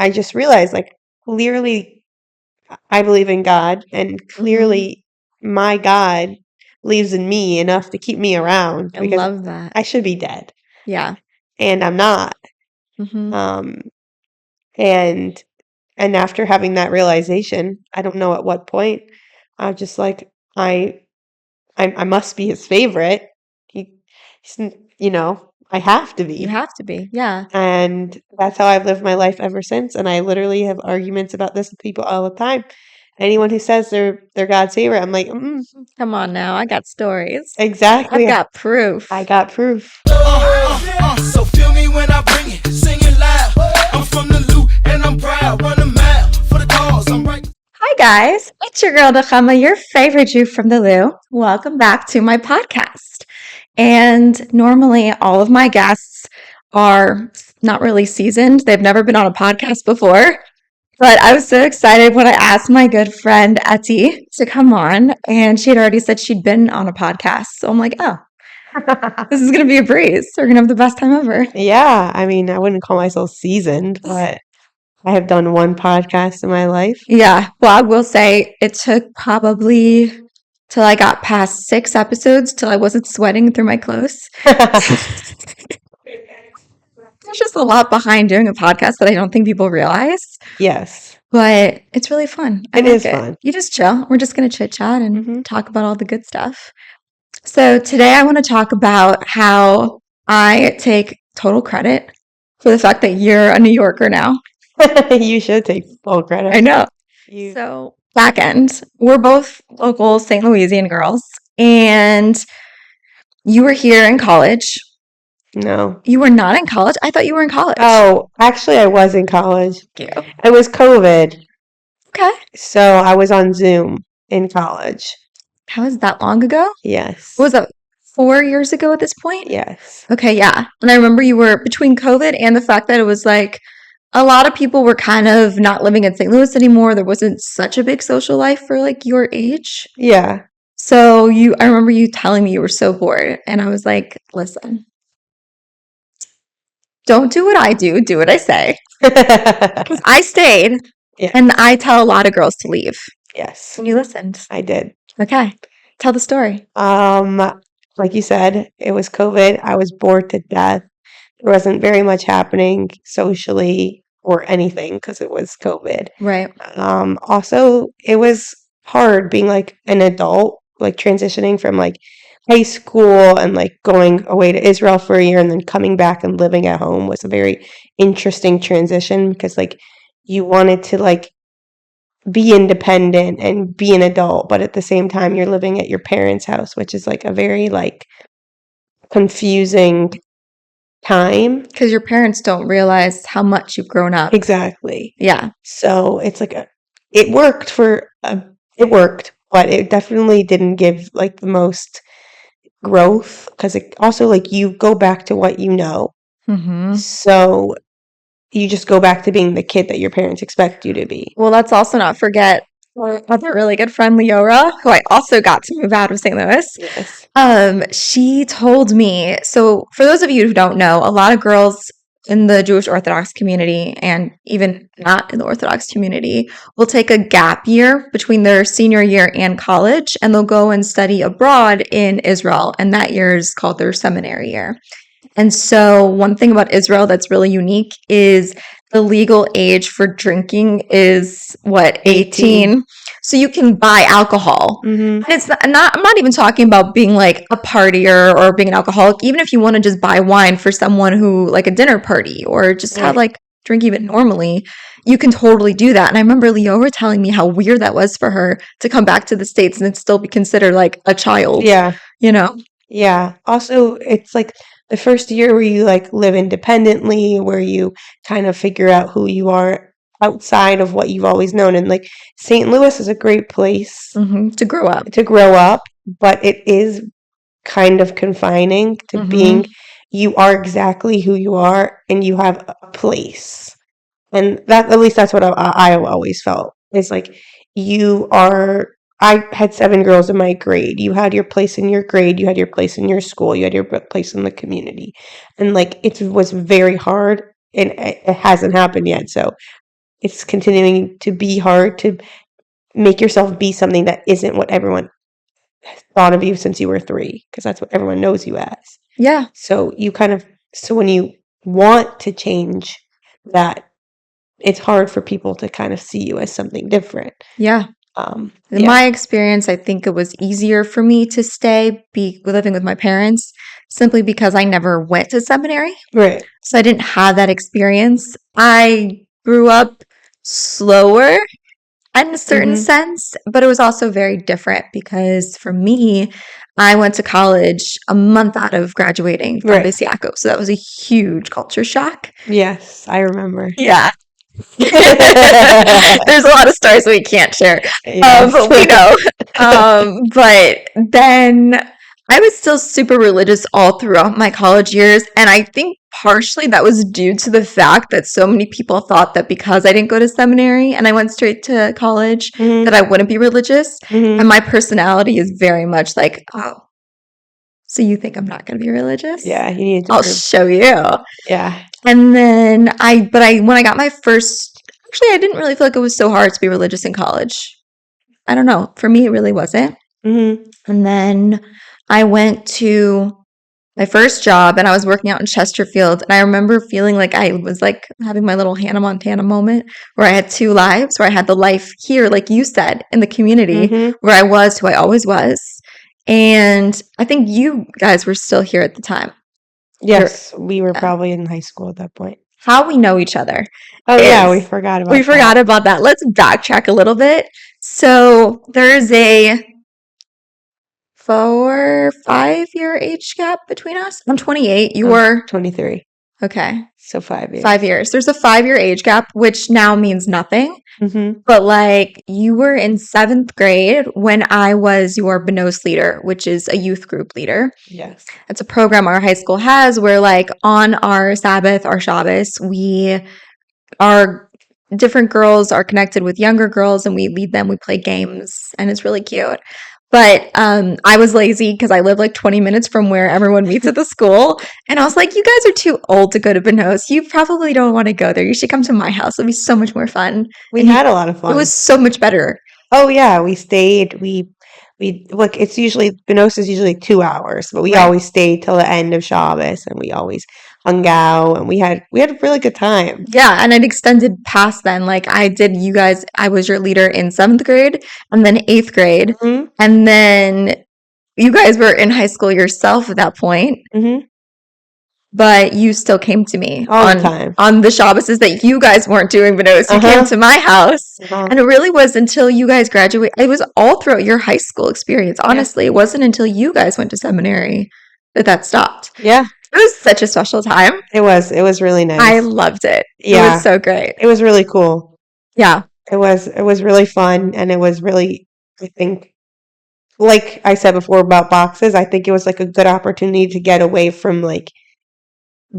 I just realized, like, clearly I believe in God, and clearly my God believes in me enough to keep me around I because love that. I should be dead, Yeah. and I'm not. Mm-hmm. Um, and after having that realization, I don't know at what point, I'm just like, I must be his favorite. He's, I have to You be. have to be. Yeah. And that's how I've lived my life ever since. And I literally have arguments about this with people all the time. Anyone who says they're God's favorite, I'm like, Come on now. I got stories. exactly. I've got proof. I got proof. So feel me when I bring it, singing loud. I'm from the loot and I'm proud. Run a mile for the cause. I'm right. Hi guys, it's your girl Nechama, your favorite Jew from the Lou. Welcome back to my podcast. And normally all of my guests are not really seasoned. They've never been on a podcast before. But I was so excited when I asked my good friend Etty to come on, and she had already said she'd been on a podcast. So I'm like, oh, this is going to be a breeze. We're going to have the best time ever. Yeah, I mean, I wouldn't call myself seasoned, but I have done one podcast in my life. Yeah. Well, I will say it took probably till I got past 6 episodes till I wasn't sweating through my clothes. There's just a lot behind doing a podcast that I don't think people realize, Yes, but it's really fun. I it like is it. fun. You just chill. We're just going to chit chat and Mhm. talk about all the good stuff. So today I want to talk about how I take total credit for the fact that you're a New Yorker now. You should take full credit. I know. You, So back end, we're both local St. Louisian girls, and you were here in college. no. You were not in college? I thought you were in college. Oh, actually, I was in college. Thank you. It was COVID, Okay. so I was on Zoom in college. How was that long ago? Yes. What was that, 4 years ago at this point? Yes. Okay, yeah. And I remember you were between COVID and the fact that it was like a lot of people were kind of not living in St. Louis anymore. There wasn't such a big social life for like your age. Yeah. So I remember you telling me you were so bored. And I was like, listen, don't do what I do, do what I say. Because I stayed, Yeah. and I tell a lot of girls to leave. Yes, And you listened. I did. Okay. Tell the story. Like you said, it was COVID. I was bored to death. There wasn't very much happening socially or anything because it was COVID. Right. Also, it was hard being like an adult, like transitioning from like high school and like going away to Israel for a year and then coming back and living at home was a very interesting transition because like you wanted to like be independent and be an adult, but at the same time you're living at your parents' house, which is like a very like confusing time. Because your parents don't realize how much you've grown up. Exactly. Yeah. So it's like it worked it worked, but it definitely didn't give like the most growth because it also like you go back to what you know. Mm-hmm. So you just go back to being the kid that your parents expect you to be. Well, let's also not forget our other really good friend, Leora, who I also got to move out of St. Louis. Yes. She told me, so for those of you who don't know, a lot of girls in the Jewish Orthodox community and even not in the Orthodox community will take a gap year between their senior year and college, and they'll go and study abroad in Israel. And that year is called their seminary year. And so one thing about Israel that's really unique is the legal age for drinking is what, 18? So you can buy alcohol. Mm-hmm. And it's not, I'm not even talking about being like a partier or being an alcoholic. Even if you want to just buy wine for someone who like a dinner party or just have like drink even normally, you can totally do that. And I remember Leora telling me how weird that was for her to come back to the States and still be considered like a child. Yeah. You know? Yeah. Also, it's like the first year where you like live independently, where you kind of figure out who you are outside of what you've always known. And like St. Louis is a great place To grow up. But it is kind of confining to being you are exactly who you are and you have a place. And that at least that's what I always felt. It's like you are I had 7 girls in my grade. You had your place in your grade, you had your place in your school, you had your place in the community. And like it was very hard and it hasn't happened yet. So it's continuing to be hard to make yourself be something that isn't what everyone has thought of you since you were 3, because that's what everyone knows you as. Yeah. So when you want to change that, it's hard for people to kind of see you as something different. Yeah. In my experience, I think it was easier for me to be living with my parents simply because I never went to seminary. Right. So I didn't have that experience. I grew up slower in a certain sense, but it was also very different because for me, I went to college a month out of graduating from Right. Bisiaco. So that was a huge culture shock. Yes, I remember. Yeah. There's a lot of stories we can't share. Yes. But we know. But then I was still super religious all throughout my college years. And I think partially that was due to the fact that so many people thought that because I didn't go to seminary and I went straight to college, that I wouldn't be religious. And my personality is very much like, oh, so you think I'm not going to be religious? Yeah, you need to I'll prove. show you. Yeah. And then when I got my first, actually, I didn't really feel like it was so hard to be religious in college. I don't know. For me, it really wasn't. And then I went to my first job and I was working out in Chesterfield. And I remember feeling like I was like having my little Hannah Montana moment where I had 2 lives, where I had the life here, like you said, in the community where I was who I always was. And I think you guys were still here at the time. Yes, we were probably in high school at that point. How we know each other. Oh, yeah, we forgot about that. Let's backtrack a little bit. So there's a 4-5 year age gap between us. I'm 28. You were 23. Okay. So 5 years. 5 years. There's a 5-year age gap, which now means nothing. But like you were in 7th grade when I was your Benos leader, which is a youth group leader. Yes. It's a program our high school has where like on our Sabbath, our Shabbos, our different girls are connected with younger girls and we lead them. We play games and it's really cute. But I was lazy because I live like 20 minutes from where everyone meets at the school. And I was like, you guys are too old to go to Benos. You probably don't want to go there. You should come to my house. It'll be so much more fun. We had a lot of fun. It was so much better. Oh, yeah. We stayed. We look, Benos is usually 2 hours, but we always stayed till the end of Shabbos and we always hung out and we had a really good time. Yeah, and it extended past then. Like I was your leader in 7th grade and then 8th grade. And then you guys were in high school yourself at that point. But you still came to me all the time on the Shabbos that you guys weren't doing Benos. You came to my house. And it really was until you guys graduated. It was all throughout your high school experience. Honestly, It wasn't until you guys went to seminary that stopped. Yeah. It was such a special time. It was really nice. I loved it. Yeah. It was so great. It was really cool. Yeah. It was really fun and it was really, I think, like I said before about boxes, I think it was like a good opportunity to get away from like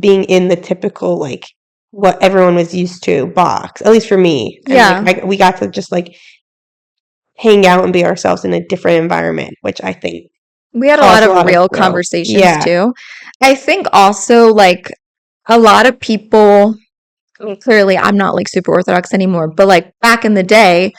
being in the typical like what everyone was used to box, at least for me. And like, we got to just like hang out and be ourselves in a different environment, which I think we had a lot of real conversations too. I think also like a lot of people, I mean, clearly I'm not like super Orthodox anymore, but like back in the day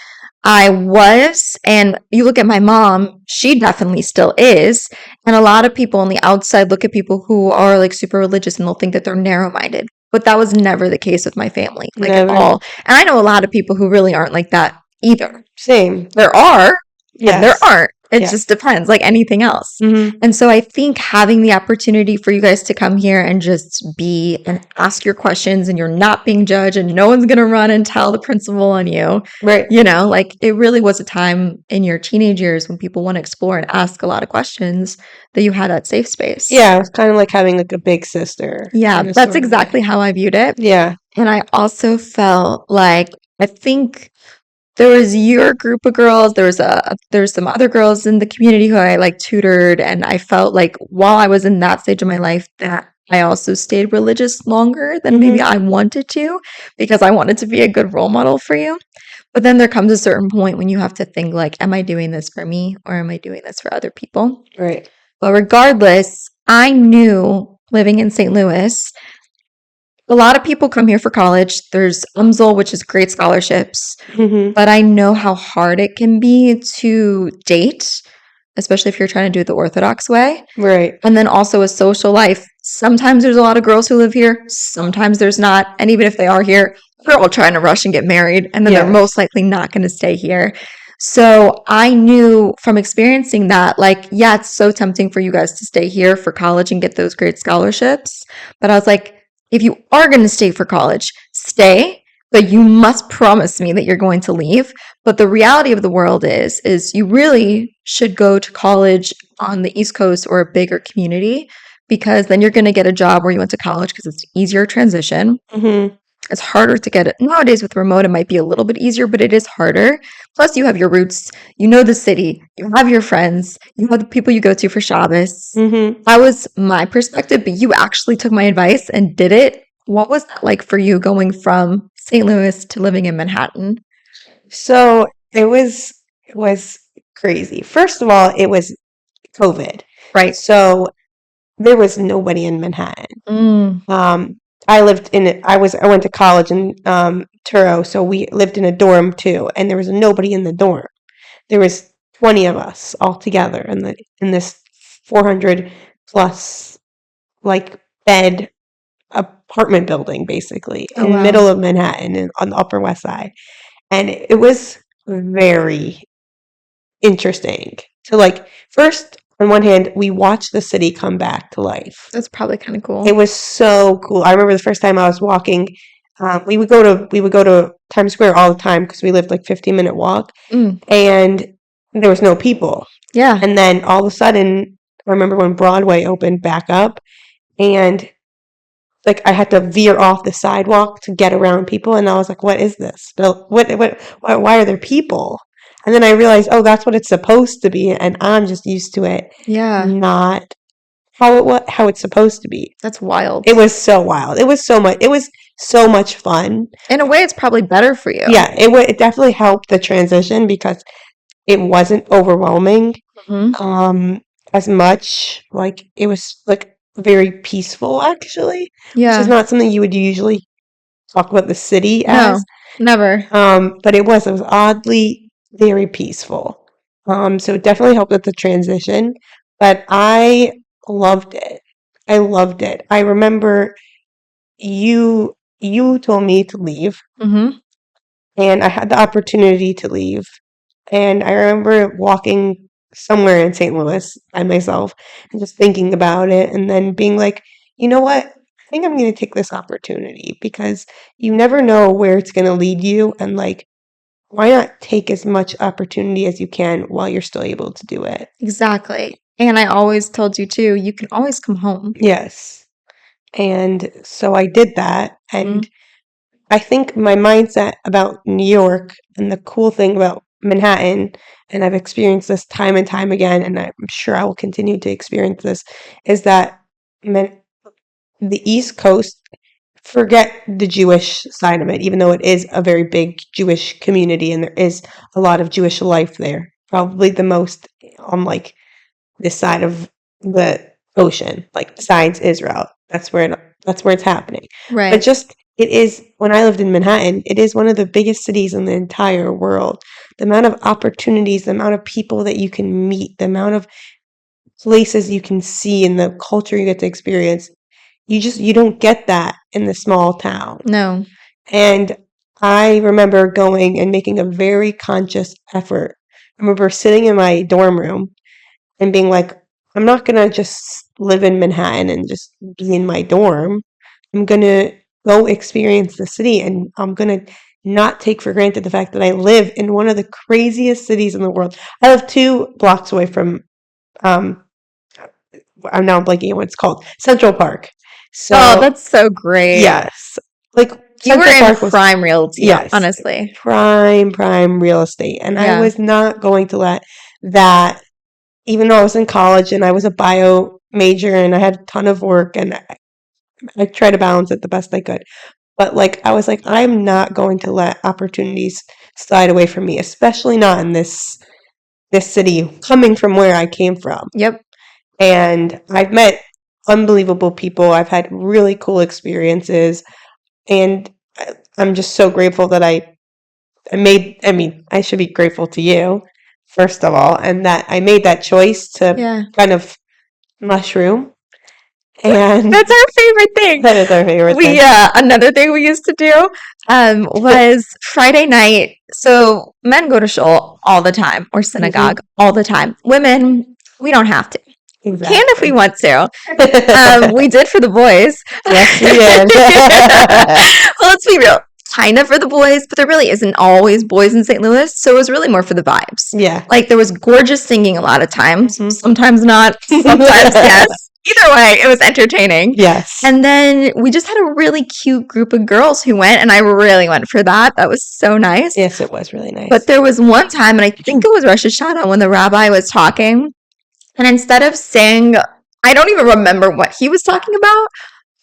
I was, and you look at my mom, she definitely still is. And a lot of people on the outside look at people who are like super religious and they'll think that they're narrow-minded. But that was never the case with my family, like at all. And I know a lot of people who really aren't like that either. Same. There are, and there aren't. It just depends, like anything else. And so I think having the opportunity for you guys to come here and just be and ask your questions and you're not being judged and no one's going to run and tell the principal on you. Right. You know, like it really was a time in your teenage years when people want to explore and ask a lot of questions that you had that safe space. Yeah, it was kind of like having like a big sister. Yeah, that's exactly how I viewed it. Yeah. And I also felt like, I think there was your group of girls. There's some other girls in the community who I like tutored, and I felt like while I was in that stage of my life that I also stayed religious longer than maybe I wanted to because I wanted to be a good role model for you. But then there comes a certain point when you have to think like, am I doing this for me or am I doing this for other people? Right. But regardless, I knew living in St. Louis A lot of people come here for college. There's UMSL, which is great scholarships, Hmm. but I know how hard it can be to date, especially if you're trying to do it the Orthodox way. Right. And then also a social life. Sometimes there's a lot of girls who live here, sometimes there's not. And even if they are here, they're all trying to rush and get married, and then they're Yes. most likely not going to stay here. So I knew from experiencing that, like, yeah, it's so tempting for you guys to stay here for college and get those great scholarships. But I was like, if you are going to stay for college, stay, but you must promise me that you're going to leave. But the reality of the world is you really should go to college on the East Coast or a bigger community, because then you're going to get a job where you went to college, because it's an easier transition. Hmm. It's harder to get it. Nowadays with remote, it might be a little bit easier, but it is harder. Plus, you have your roots. You know the city. You have your friends. You have the people you go to for Shabbos. Hmm. That was my perspective, but you actually took my advice and did it. What was that like for you going from St. Louis to living in Manhattan? So it was crazy. First of all, it was COVID. Right. So there was nobody in Manhattan. Mm. I lived in it. I went to college in Truro, so we lived in a dorm too, and there was nobody in the dorm. There was 20 of us all together in this 400 plus like bed apartment building, basically Oh, in the wow. middle of Manhattan and on the Upper West Side, and it was very interesting to like first. On one hand, we watched the city come back to life. That's probably kind of cool. It was so cool. I remember the first time I was walking. We would go to Times Square all the time because we lived like 15-minute walk, Mm. and there was no people. Yeah. And then all of a sudden, I remember when Broadway opened back up, and like I had to veer off the sidewalk to get around people, and I was like, "What is this? Why are there people?" And then I realized, oh, that's what it's supposed to be, and I'm just used to it Yeah. not how it's supposed to be. That's wild. It was so wild. It was so much fun. In a way, it's probably better for you. Yeah, it definitely helped the transition because it wasn't overwhelming Mhm. as much. Like it was like very peaceful actually, which is Yeah. not something you would usually talk about the city No, as. never. But it was oddly very peaceful. So it definitely helped with the transition, but I loved it. I loved it. I remember you told me to leave, Mm-hmm. and I had the opportunity to leave. And I remember walking somewhere in St. Louis by myself and just thinking about it and then being like, you know what? I think I'm going to take this opportunity because you never know where it's going to lead you. And like, why not take as much opportunity as you can while you're still able to do it? Exactly. And I always told you too, you can always come home. Yes. And so I did that. And Mhm. I think my mindset about New York and the cool thing about Manhattan, and I've experienced this time and time again, and I'm sure I will continue to experience this, is that the East Coast, forget the Jewish side of it, even though it is a very big Jewish community and there is a lot of Jewish life there, probably the most on like this side of the ocean, like besides Israel. That's where it's happening. But Right. just it is when I lived in Manhattan, it is one of the biggest cities in the entire world. The amount of opportunities, the amount of people that you can meet, the amount of places you can see and the culture you get to experience, you don't get that in the small town. No. And I remember going and making a very conscious effort. I remember sitting in my dorm room and being like, I'm not gonna just live in Manhattan and just be in my dorm. I'm gonna go experience the city, and I'm gonna not take for granted the fact that I live in one of the craziest cities in the world. I live 2 blocks away from um I'm now blanking on what it's called. Central Park. Oh, So that's so great. yes. Like You were Central in Park was prime realty, yes, honestly. prime real estate. And I Yeah. was not going to let that, even though I was in college and I was a bio major and I had a ton of work and I tried to balance it the best I could. But like I was like, I'm not going to let opportunities slide away from me, especially not in this city coming from where I came from. Yep. And I've met unbelievable people. I've had really cool experiences, and I'm just so grateful that I should be grateful to you, first of all, and that I made that choice to Yeah. kind of mushroom. And That's our favorite thing. that is our favorite thing. Another thing we used to do was Friday night. So men go to shul all the time, or synagogue all the time. Women, we don't have to. Can if we want to. We did for the boys. Yes, we did. Well, let's be real. Kind of for the boys, but there really isn't always boys in St. Louis. So it was really more for the vibes. Yeah. Like there was gorgeous singing a lot of times. Mhm. Sometimes not. Sometimes yes. Either way, it was entertaining. Yes. And then we just had a really cute group of girls who went, and I really went for that. That was so nice. Yes, it was really nice. But there was one time, and I think it was Rosh Hashanah, when the rabbi was talking, and instead of saying, I don't even remember what he was talking about,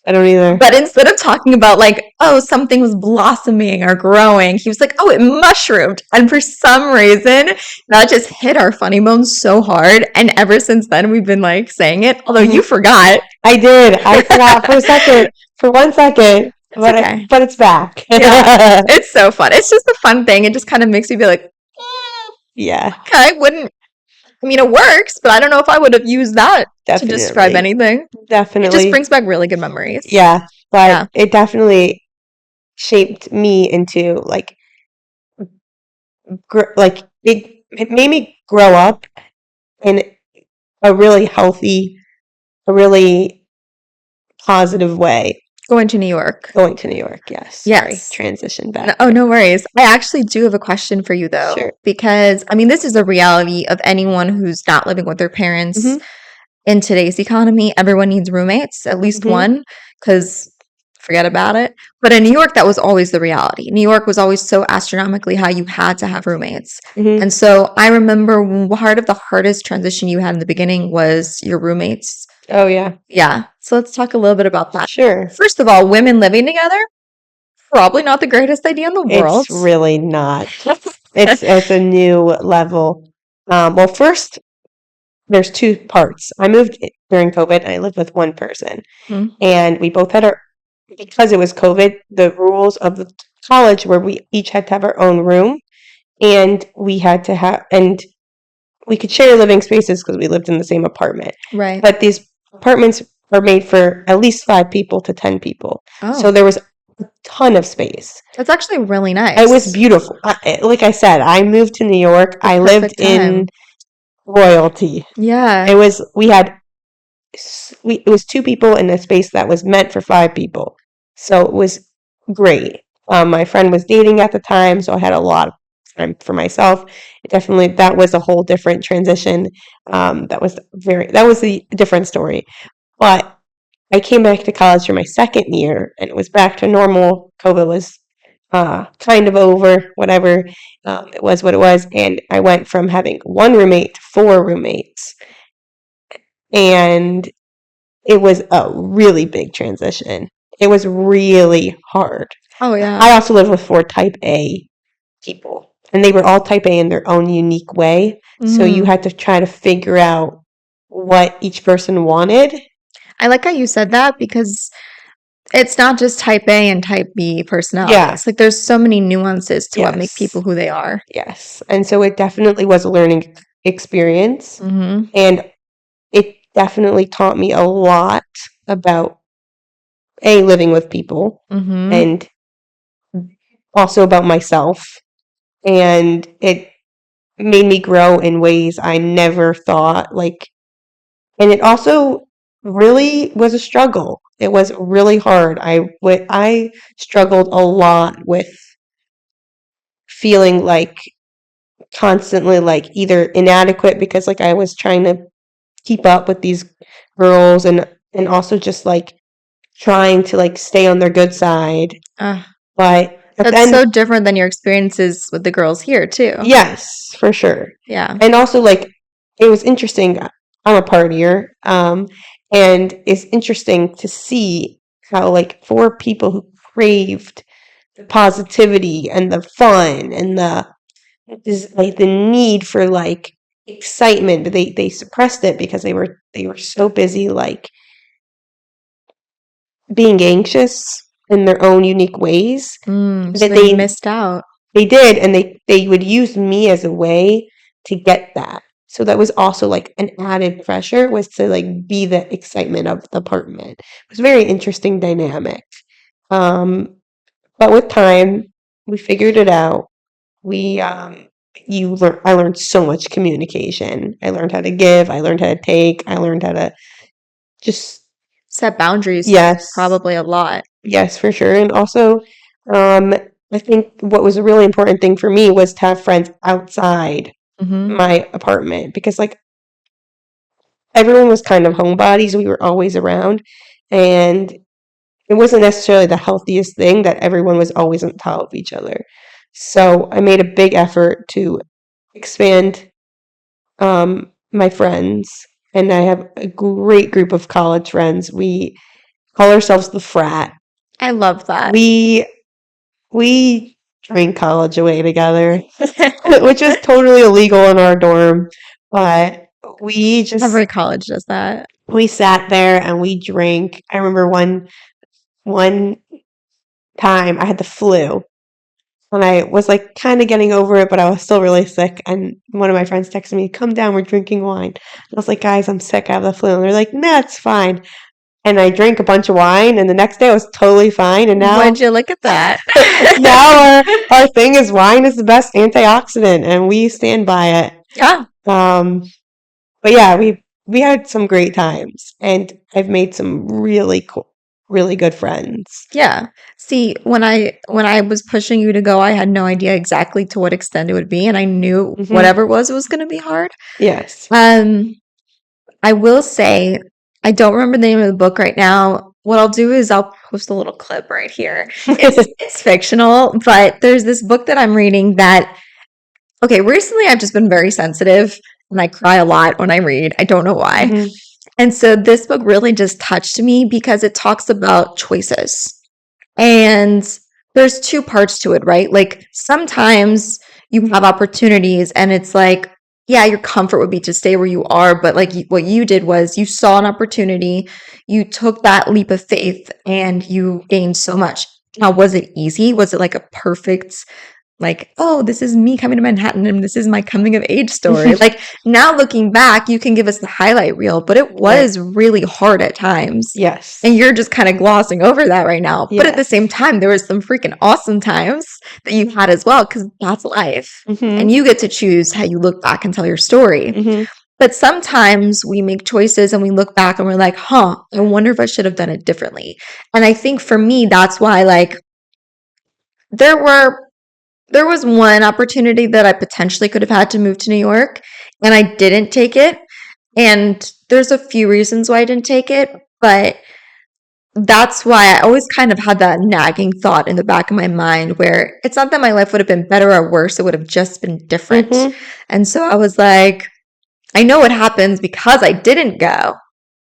I don't either. but instead of talking about like, oh, something was blossoming or growing, he was like, oh, it mushroomed. And for some reason, that just hit our funny bones so hard. And ever since then, we've been like saying it, although you forgot. I did. I forgot for a second. For 1 second. But, okay. But it's back. Yeah, it's so fun. It's just a fun thing. It just kind of makes you be like, Yeah. okay, it works, but I don't know if I would have used that Definitely. to describe anything. Definitely. It just brings back really good memories. Yeah. But Yeah. it definitely shaped me into it made me grow up in a really healthy, a really positive way. Going to New York. Going to New York, yes. Yes. Sorry, transition back. No worries. I actually do have a question for you, though. Sure. Because, this is a reality of anyone who's not living with their parents. Mhm. In today's economy, everyone needs roommates, at least Mhm. one, because forget about it. But in New York, that was always the reality. New York was always so astronomically high, you had to have roommates. Mhm. And so I remember part of the hardest transition you had in the beginning was your roommates. Oh, yeah. Yeah. So let's talk a little bit about that. Sure. First of all, women living together, probably not the greatest idea in the world. It's really not. It's a new level. Well, first, there's 2 parts. I moved during COVID, and I lived with one person. Mhm. And we both had because it was COVID, the rules of the college were we each had to have our own room, and we could share living spaces because we lived in the same apartment. Right. But these apartments are made for at least 5 people to 10 people. Oh. So there was a ton of space. That's actually really nice. It was beautiful. Like I said, I moved to New York. I lived in royalty. Yeah. It was 2 people in a space that was meant for 5 people. So it was great. My friend was dating at the time, so I had a lot of time for myself. That was a whole different transition. That was the different story. But I came back to college for my second year, and it was back to normal. COVID was kind of over, whatever. It was what it was. And I went from having 1 roommate to 4 roommates. And it was a really big transition. It was really hard. Oh, yeah. I also lived with 4 type A people, and they were all type A in their own unique way. So you had to try to figure out what each person wanted. I like how you said that because it's not just type A and type B personalities. Yeah. Like there's so many nuances to what Yes. make people who they are. Yes. And so it definitely was a learning experience. Mm-hmm. And it definitely taught me a lot about living with people, Mm-hmm. and also about myself. And it made me grow in ways I never thought, and it also really was a struggle. It was really hard. I struggled a lot with feeling constantly either inadequate because I was trying to keep up with these girls, and also just trying to stay on their good side. But that's so different than your experiences with the girls here too. Yes, for sure. Yeah. And also it was interesting. I'm a partier, and it's interesting to see how 4 people who craved the positivity and the fun and the need for excitement, but they suppressed it because they were so busy being anxious in their own unique ways. So That they missed out. they did, and they would use me as a way to get that. So that was also like an added pressure, was to like be the excitement of the apartment. It was a very interesting dynamic. But with time, we figured it out. We I learned so much communication. I learned how to give, I learned how to take, I learned how to just Set boundaries yes. probably a lot. Yes, for sure. And also, I think what was a really important thing for me was to have friends outside my apartment, because like everyone was kind of homebodies. We were always around, and it wasn't necessarily the healthiest thing that everyone was always on top of each other. So I made a big effort to expand my friends, and I have a great group of college friends. We call ourselves the frat. I love that. We drank college away together, which is totally illegal in our dorm, but we just Every college does that. we sat there and we drank. I remember one time I had the flu, and I was like kind of getting over it, but I was still really sick. And one of my friends texted me, "Come down, we're drinking wine." I was like, "Guys, I'm sick. I have the flu." And they're like, "No, it's fine." And I drank a bunch of wine, and the next day I was totally fine. And now, Would you look at that? now our thing is wine is the best antioxidant, and we stand by it. Yeah. But yeah, we had some great times, and I've made some really cool, really good friends. Yeah. See, when I was pushing you to go, I had no idea exactly to what extent it would be, and I knew whatever it was going to be hard. Yes. I will say, I don't remember the name of the book right now. What I'll do is I'll post a little clip right here. It's fictional, but there's this book that I'm reading that, okay, recently I've just been very sensitive and I cry a lot when I read. I don't know why. And so this book really just touched me because it talks about choices. And there's two parts to it, right? Like sometimes you have opportunities and it's like, yeah, your comfort would be to stay where you are. But like what you did was you saw an opportunity, you took that leap of faith and you gained so much. Now, was it easy? Was it like a perfect, like, oh, this is me coming to Manhattan and this is my coming of age story? Like now looking back, you can give us the highlight reel, but it was really hard at times. Yes. And you're just kind of glossing over that right now. But at the same time, there was some freaking awesome times that you had as well, because that's life. And you get to choose how you look back and tell your story. But sometimes we make choices and we look back and we're like, I wonder if I should have done it differently. And I think for me, that's why like there was one opportunity that I potentially could have had to move to New York, and I didn't take it. And there's a few reasons why I didn't take it, but that's why I always kind of had that nagging thought in the back of my mind where it's not that my life would have been better or worse, it would have just been different. And so I was like, I know what happens because I didn't go.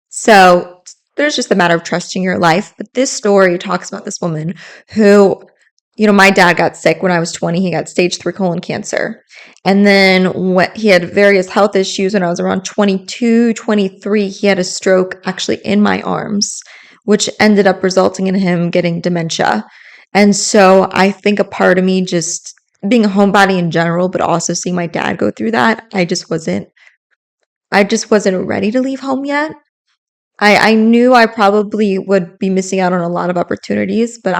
So there's just a matter of trusting your life. But this story talks about this woman who, my dad got sick when I was 20. He got stage 3 colon cancer. And then he had various health issues when I was around 22, 23. He had a stroke actually in my arms, which ended up resulting in him getting dementia. And so I think a part of me just being a homebody in general, but also seeing my dad go through that, I just wasn't ready to leave home yet. I knew I probably would be missing out on a lot of opportunities, but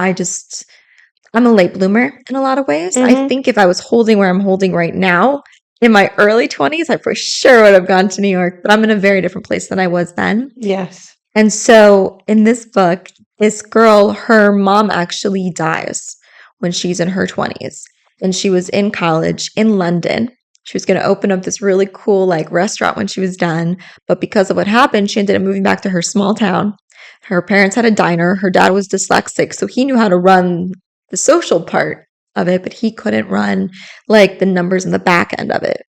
I'm a late bloomer in a lot of ways. I think if I was holding where I'm holding right now in my early 20s, I for sure would have gone to New York, but I'm in a very different place than I was then. Yes. And so in this book, this girl, her mom actually dies when she's in her 20s. And she was in college in London. She was going to open up this really cool like restaurant when she was done. But because of what happened, she ended up moving back to her small town. Her parents had a diner. Her dad was dyslexic, so he knew how to run the social part of it, but he couldn't run like the numbers in the back end of it.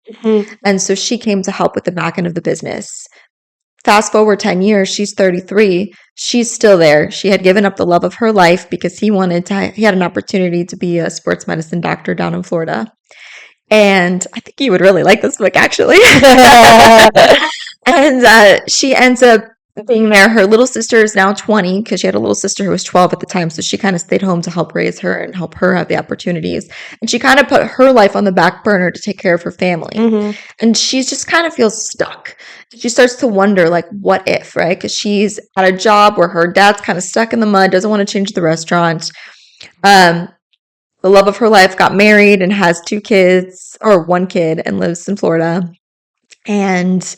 And so she came to help with the back end of the business. Fast forward 10 years, she's 33. She's still there. She had given up the love of her life because he had an opportunity to be a sports medicine doctor down in Florida. And I think you would really like this book, actually. And she ends up being there. Her little sister is now 20 because she had a little sister who was 12 at the time. So she kind of stayed home to help raise her and help her have the opportunities. And she kind of put her life on the back burner to take care of her family. Mm-hmm. And she just kind of feels stuck. She starts to wonder, like, what if, right? Because she's at a job where her dad's kind of stuck in the mud, doesn't want to change the restaurant. The love of her life got married and has 2 kids, or 1 kid, and lives in Florida. And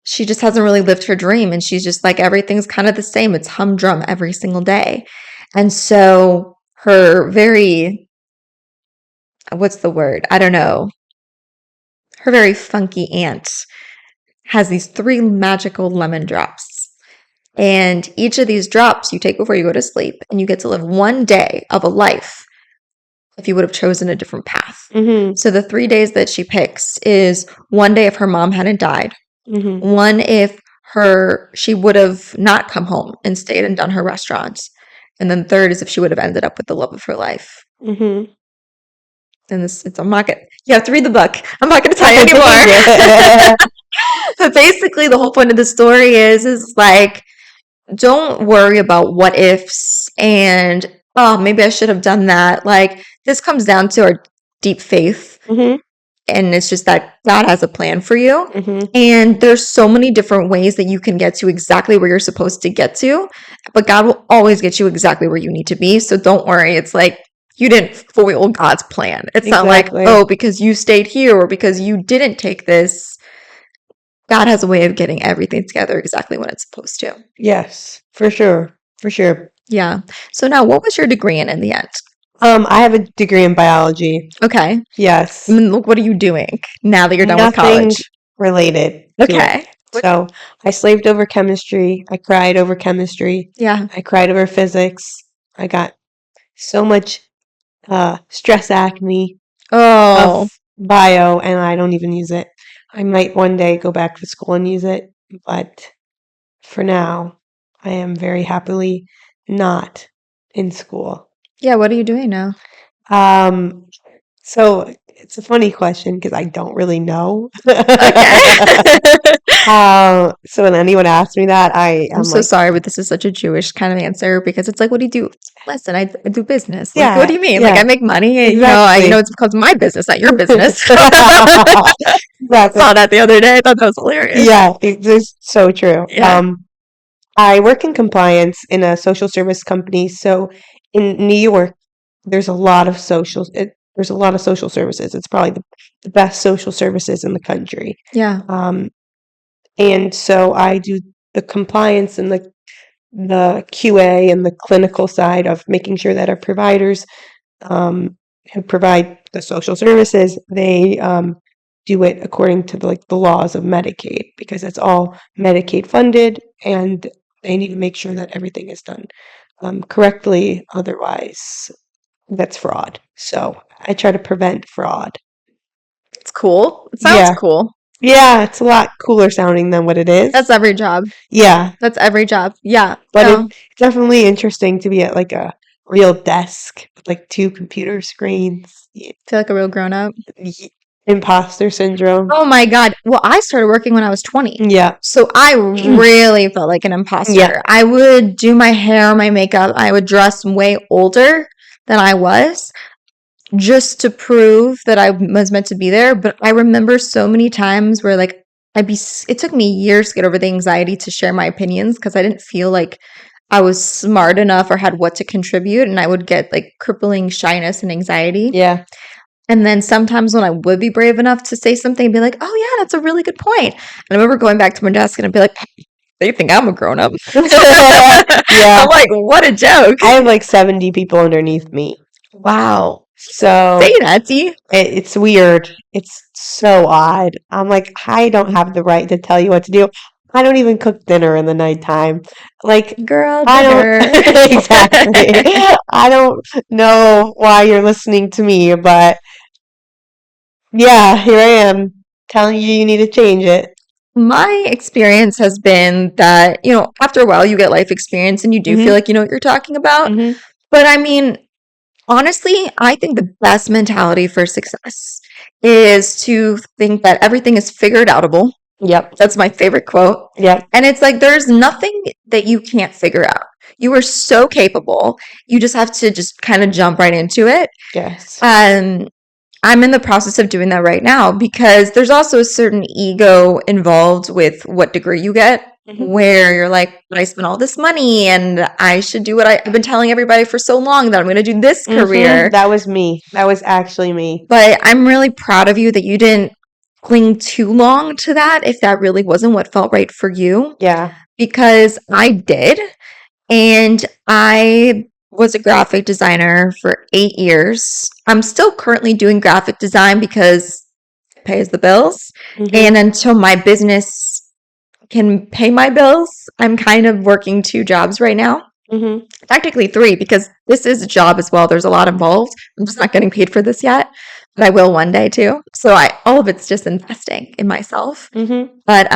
she just hasn't really lived her dream. And she's just like, everything's kind of the same. It's humdrum every single day. And so her very, what's the word? I don't know. Her very funky aunt has these 3 magical lemon drops. And each of these drops you take before you go to sleep. And you get to live 1 day of a life if you would have chosen a different path. Mm-hmm. So the 3 days that she picks is 1 day if her mom hadn't died. Mm-hmm. 1 if she would have not come home and stayed and done her restaurants. And then 3rd is if she would have ended up with the love of her life. Mm-hmm. And I'm not gonna, you have to read the book. I'm not gonna tell you anymore. But basically the whole point of the story is like, don't worry about what ifs and, oh, maybe I should have done that. Like, this comes down to our deep faith. Mm-hmm. And it's just that God has a plan for you. Mm-hmm. And there's so many different ways that you can get to exactly where you're supposed to get to. But God will always get you exactly where you need to be. So don't worry. It's like you didn't foil God's plan. It's not like, oh, because you stayed here or because you didn't take this. God has a way of getting everything together exactly when it's supposed to. Yes, for sure. For sure. Yeah. So now, what was your degree in the end? I have a degree in biology. Okay. Yes. I mean, look, what are you doing now that you're done with Nothing college? related to Okay. it. So I slaved over chemistry. I cried over chemistry. Yeah. I cried over physics. I got so much stress acne Oh. of bio, and I don't even use it. I might one day go back to school and use it, but for now, I am very happily not in school. Yeah. What are you doing now? So it's a funny question because I don't really know. Okay. So when anyone asks me that, I'm so like, sorry, but this is such a Jewish kind of answer because it's like, what do you do? Listen, I do business. Like, Yeah, what do you mean? Like, yeah. I make money. And, Exactly. you know, it's because of my business, not your business. Exactly. Saw that the other day. I thought that was hilarious. Yeah, it's so true. Yeah. I work in compliance in a social service company. So in New York, there's a lot of there's a lot of social services. It's probably the best social services in the country. Yeah. And so I do the compliance and the QA and the clinical side of making sure that our providers who provide the social services, they do it according to the laws of Medicaid, because it's all Medicaid funded, and they need to make sure that everything is done correctly. Otherwise, that's fraud. So I try to prevent fraud. It's cool. It sounds Yeah. cool. Yeah, it's a lot cooler sounding than what it is. That's every job. Yeah, That's every job. Yeah. but No. it's definitely interesting to be at like a real desk with like 2 computer screens. Feel like a real grown up. Imposter syndrome. Oh my God. Well, I started working when I was 20. Yeah. So I really felt like an imposter. Yeah. I would do my hair, my makeup. I would dress way older than I was just to prove that I was meant to be there. But I remember so many times where like it took me years to get over the anxiety to share my opinions because I didn't feel like I was smart enough or had what to contribute. And I would get like crippling shyness and anxiety. Yeah. And then sometimes when I would be brave enough to say something, I'd be like, oh yeah, that's a really good point. And I remember going back to my desk and I'd be like, they think I'm a grown up. Yeah. I'm like, what a joke. I have like 70 people underneath me. Wow. So Say that, T. it's weird. It's so odd. I'm like, I don't have the right to tell you what to do. I don't even cook dinner in the nighttime. Like, Girl, I dinner. don't exactly. I don't know why you're listening to me, but yeah, here I am telling you need to change it. My experience has been that, after a while you get life experience and you do feel like you know what you're talking about. Mhm. But I mean, honestly, I think the best mentality for success is to think that everything is figured outable. Yep. That's my favorite quote. Yep. And it's like, there's nothing that you can't figure out. You are so capable. You just have to just kind of jump right into it. Yes. I'm in the process of doing that right now because there's also a certain ego involved with what degree you get, where you're like, I spent all this money and I should do what I've been telling everybody for so long that I'm going to do this career. That was me. That was actually me. But I'm really proud of you that you didn't cling too long to that if that really wasn't what felt right for you. Yeah. Because I did. And I was a graphic designer for 8 years. I'm still currently doing graphic design because it pays the bills. And until my business can pay my bills, I'm kind of working 2 jobs right now. Technically 3 because this is a job as well. There's a lot involved. I'm just not getting paid for this yet, but I will one day too. So all of it's just investing in myself. But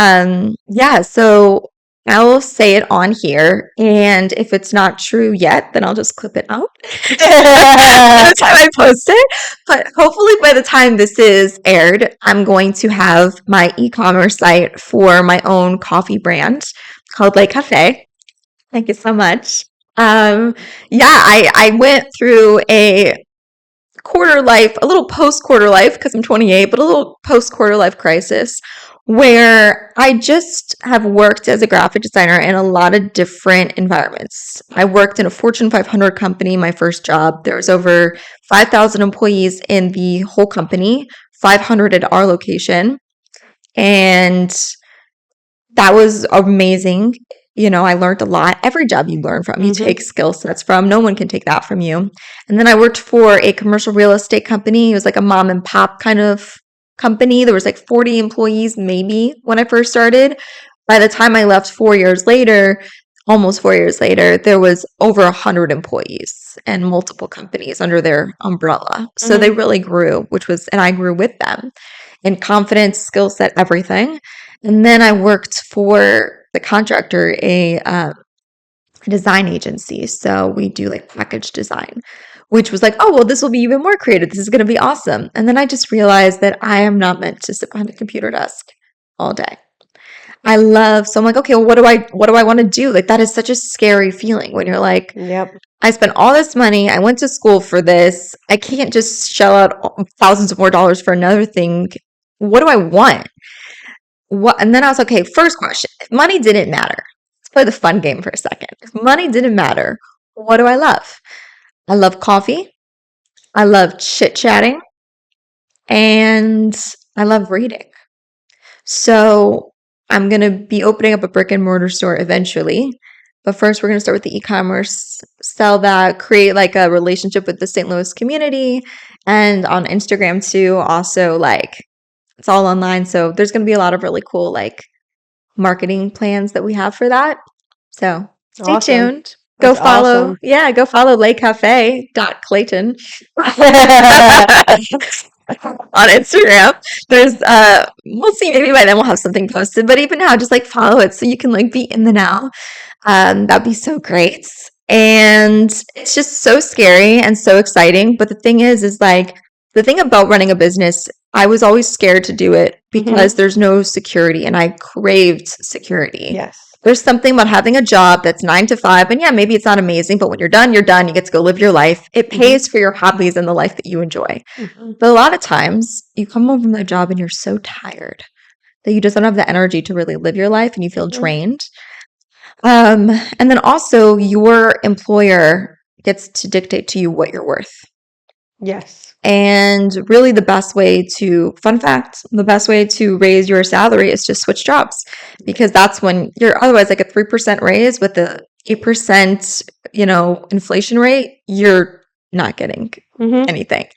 yeah, so I'll say it on here, and if it's not true yet, then I'll just clip it out by the time I post it. But hopefully by the time this is aired, I'm going to have my e-commerce site for my own coffee brand called Lake Cafe. Thank you so much. Yeah, I went through a quarter life, a little post quarter life because I'm 28, but a little post quarter life crisis where I just have worked as a graphic designer in a lot of different environments. I worked in a Fortune 500 company, my first job. There was over 5,000 employees in the whole company, 500 at our location. And that was amazing. You know, I learned a lot. Every job you learn from, you take skill sets from. No one can take that from you. And then I worked for a commercial real estate company. It was like a mom and pop kind of company. There was like 40 employees maybe when I first started. By the time I left 4 years later, almost 4 years later, there was over 100 employees and multiple companies under their umbrella. So they really grew, and I grew with them in confidence, skill set, everything. And then I worked for the contractor, a design agency. So we do like package design, which was like, oh, well, this will be even more creative. This is going to be awesome. And then I just realized that I am not meant to sit behind a computer desk all day. So I'm like, okay, well, what do I want to do? Like, that is such a scary feeling when you're like, I spent all this money. I went to school for this. I can't just shell out thousands of more dollars for another thing. What do I want? And then I was like, okay, first question. If money didn't matter, let's play the fun game for a second. If money didn't matter, what do I love? I love coffee. I love chit-chatting. And I love reading. So I'm going to be opening up a brick and mortar store eventually. But first, we're going to start with the e-commerce, sell that, create like a relationship with the St. Louis community, and on Instagram too. Also, like, it's all online. So there's going to be a lot of really cool like marketing plans that we have for that. So stay tuned. Go follow. Yeah, go follow lakecafe.clayton on Instagram. There's we'll see, maybe by then we'll have something posted, but even now just like follow it so you can like be in the now. That'd be so great. And it's just so scary and so exciting, but the thing is like the thing about running a business, I was always scared to do it because there's no security, and I craved security. Yes. There's something about having a job that's 9 to 5, and yeah, maybe it's not amazing, but when you're done, you're done. You get to go live your life. It pays for your hobbies and the life that you enjoy. But a lot of times, you come home from that job and you're so tired that you just don't have the energy to really live your life, and you feel drained. And then also, your employer gets to dictate to you what you're worth. Yes. And really the best way to raise your salary is just switch jobs, because that's when you're otherwise like a 3% raise with the 8%, inflation rate, you're not getting anything.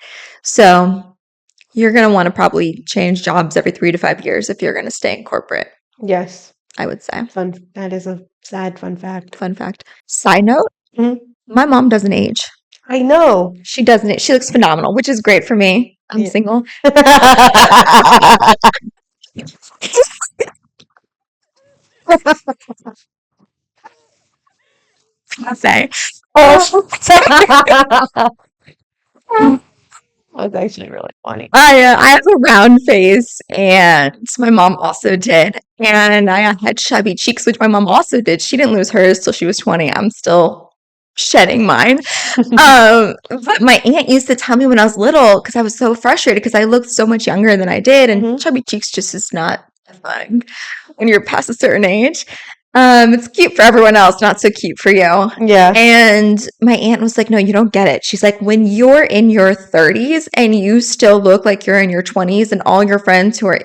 So you're going to want to probably change jobs every 3 to 5 years if you're going to stay in corporate. Yes. I would say. That is a sad fun fact. Fun fact. Side note, my mom doesn't age. I know. She doesn't. She looks phenomenal, which is great for me. I'm single. I'll say. That's actually really funny. I have a round face, and my mom also did. And I had chubby cheeks, which my mom also did. She didn't lose hers till she was 20. I'm still shedding mine. But my aunt used to tell me when I was little, because I was so frustrated because I looked so much younger than I did, and Mhm. chubby cheeks just is not a thing when you're past a certain age. It's cute for everyone else, not so cute for you. Yeah. And my aunt was like, no, you don't get it. She's like, when you're in your 30s and you still look like you're in your 20s, and all your friends who are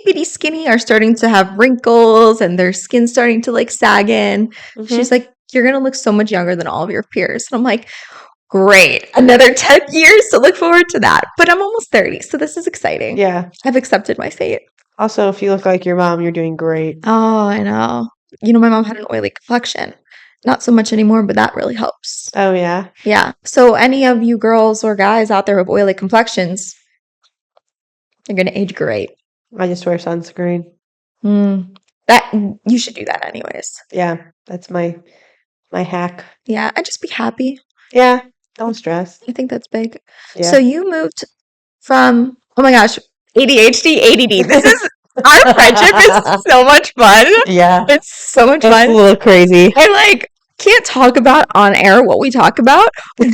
bitty skinny are starting to have wrinkles and their skin's starting to like sag in, she's Mhm. like, you're going to look so much younger than all of your peers. And I'm like, great. Another 10 years to look forward to that. But I'm almost 30, so this is exciting. Yeah. I've accepted my fate. Also, if you look like your mom, you're doing great. Oh, I know. You know, my mom had an oily complexion. Not so much anymore, but that really helps. Oh, yeah. Yeah. So any of you girls or guys out there with oily complexions, you're going to age great. I just wear sunscreen. That you should do that anyways. Yeah, that's my hack. Yeah, and just be happy. Yeah, don't stress. I think that's big. Yeah. So you moved from, oh my gosh, ADHD, ADD. This is, our friendship is so much fun. Yeah. It's so much It's a fun. little crazy. I like can't talk about on air what we talk about, but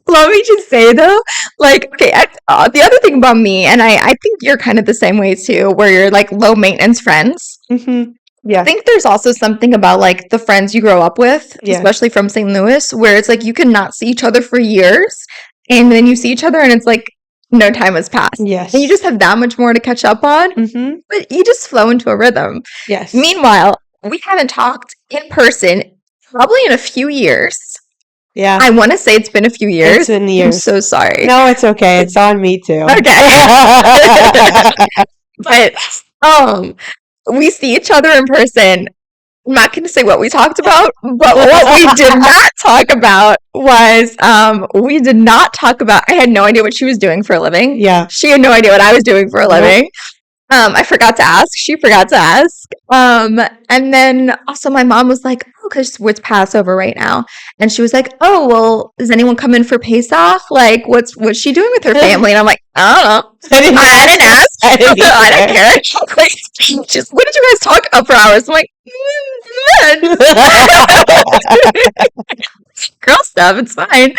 let me just say though, like, okay, the other thing about me, and I think you're kind of the same way too, where you're like low maintenance friends. hmm I Yeah. think there's also something about like the friends you grow up with, Yeah. especially from St. Louis, where it's like you can not see each other for years, and then you see each other, and it's like no time has passed, Yes. and you just have that much more to catch up on. hmm But you just flow into a rhythm. Yes. Meanwhile, we haven't talked in person probably in a few years. Yeah. I want to say it's been a few years. It's been I'm years. so sorry. No, it's okay. It's on me too. Okay. But we see each other in person. I'm not going to say what we talked about, but what we did not talk about was we did not talk about. I had no idea what she was doing for a living. Yeah. She had no idea what I was doing for a Nope. living. I forgot to ask. She forgot to ask. And then also my mom was like, oh, because it's Passover right now. And she was like, oh, well, is anyone coming for Pesach? Like, what's she doing with her family? And I'm like, I don't know. I didn't I didn't ask. I didn't I don't either. care. Like, just, what did you guys talk about for hours? I'm like, girl stuff. It's fine.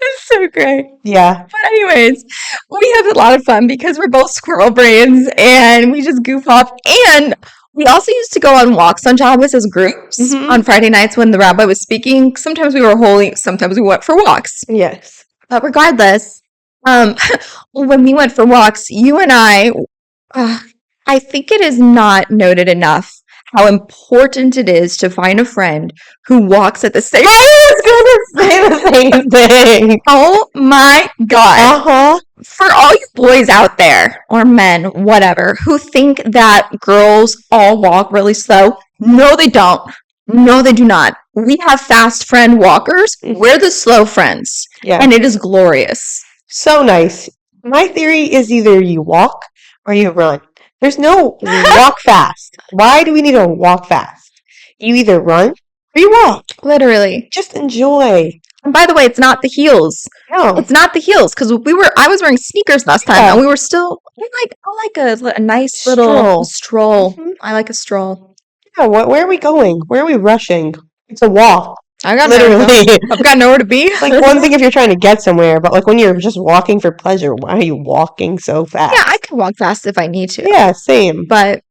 It's so great. Yeah. But anyways, we have a lot of fun because we're both squirrel brains and we just goof off. And we also used to go on walks on Shabbos as groups Mhm. on Friday nights when the rabbi was speaking. Sometimes we were holy, sometimes we went for walks. Yes. But regardless, when we went for walks, you and I think it is not noted enough how important it is to find a friend who walks at the same. I was going to say the same thing. Oh my God. Uh-huh. For all you boys out there, or men, whatever, who think that girls all walk really slow, no, they don't. No, they do not. We have fast friend walkers. We're the slow friends. Yeah. And it is glorious. So nice. My theory is either you walk or you run. There's no walk fast. Why do we need to walk fast? You either run or you walk. Literally. Just enjoy. And by the way, it's not the heels. No. It's not the heels because I was wearing sneakers last time Yeah. and we were still I like a nice little stroll. Mhm. I like a stroll. Yeah, where are we going? Where are we rushing? It's a walk. I got nowhere to go. Literally. I've got nowhere to be. Like one thing if you're trying to get somewhere, but like when you're just walking for pleasure, why are you walking so fast? Yeah, I can walk fast if I need to. Yeah, same. But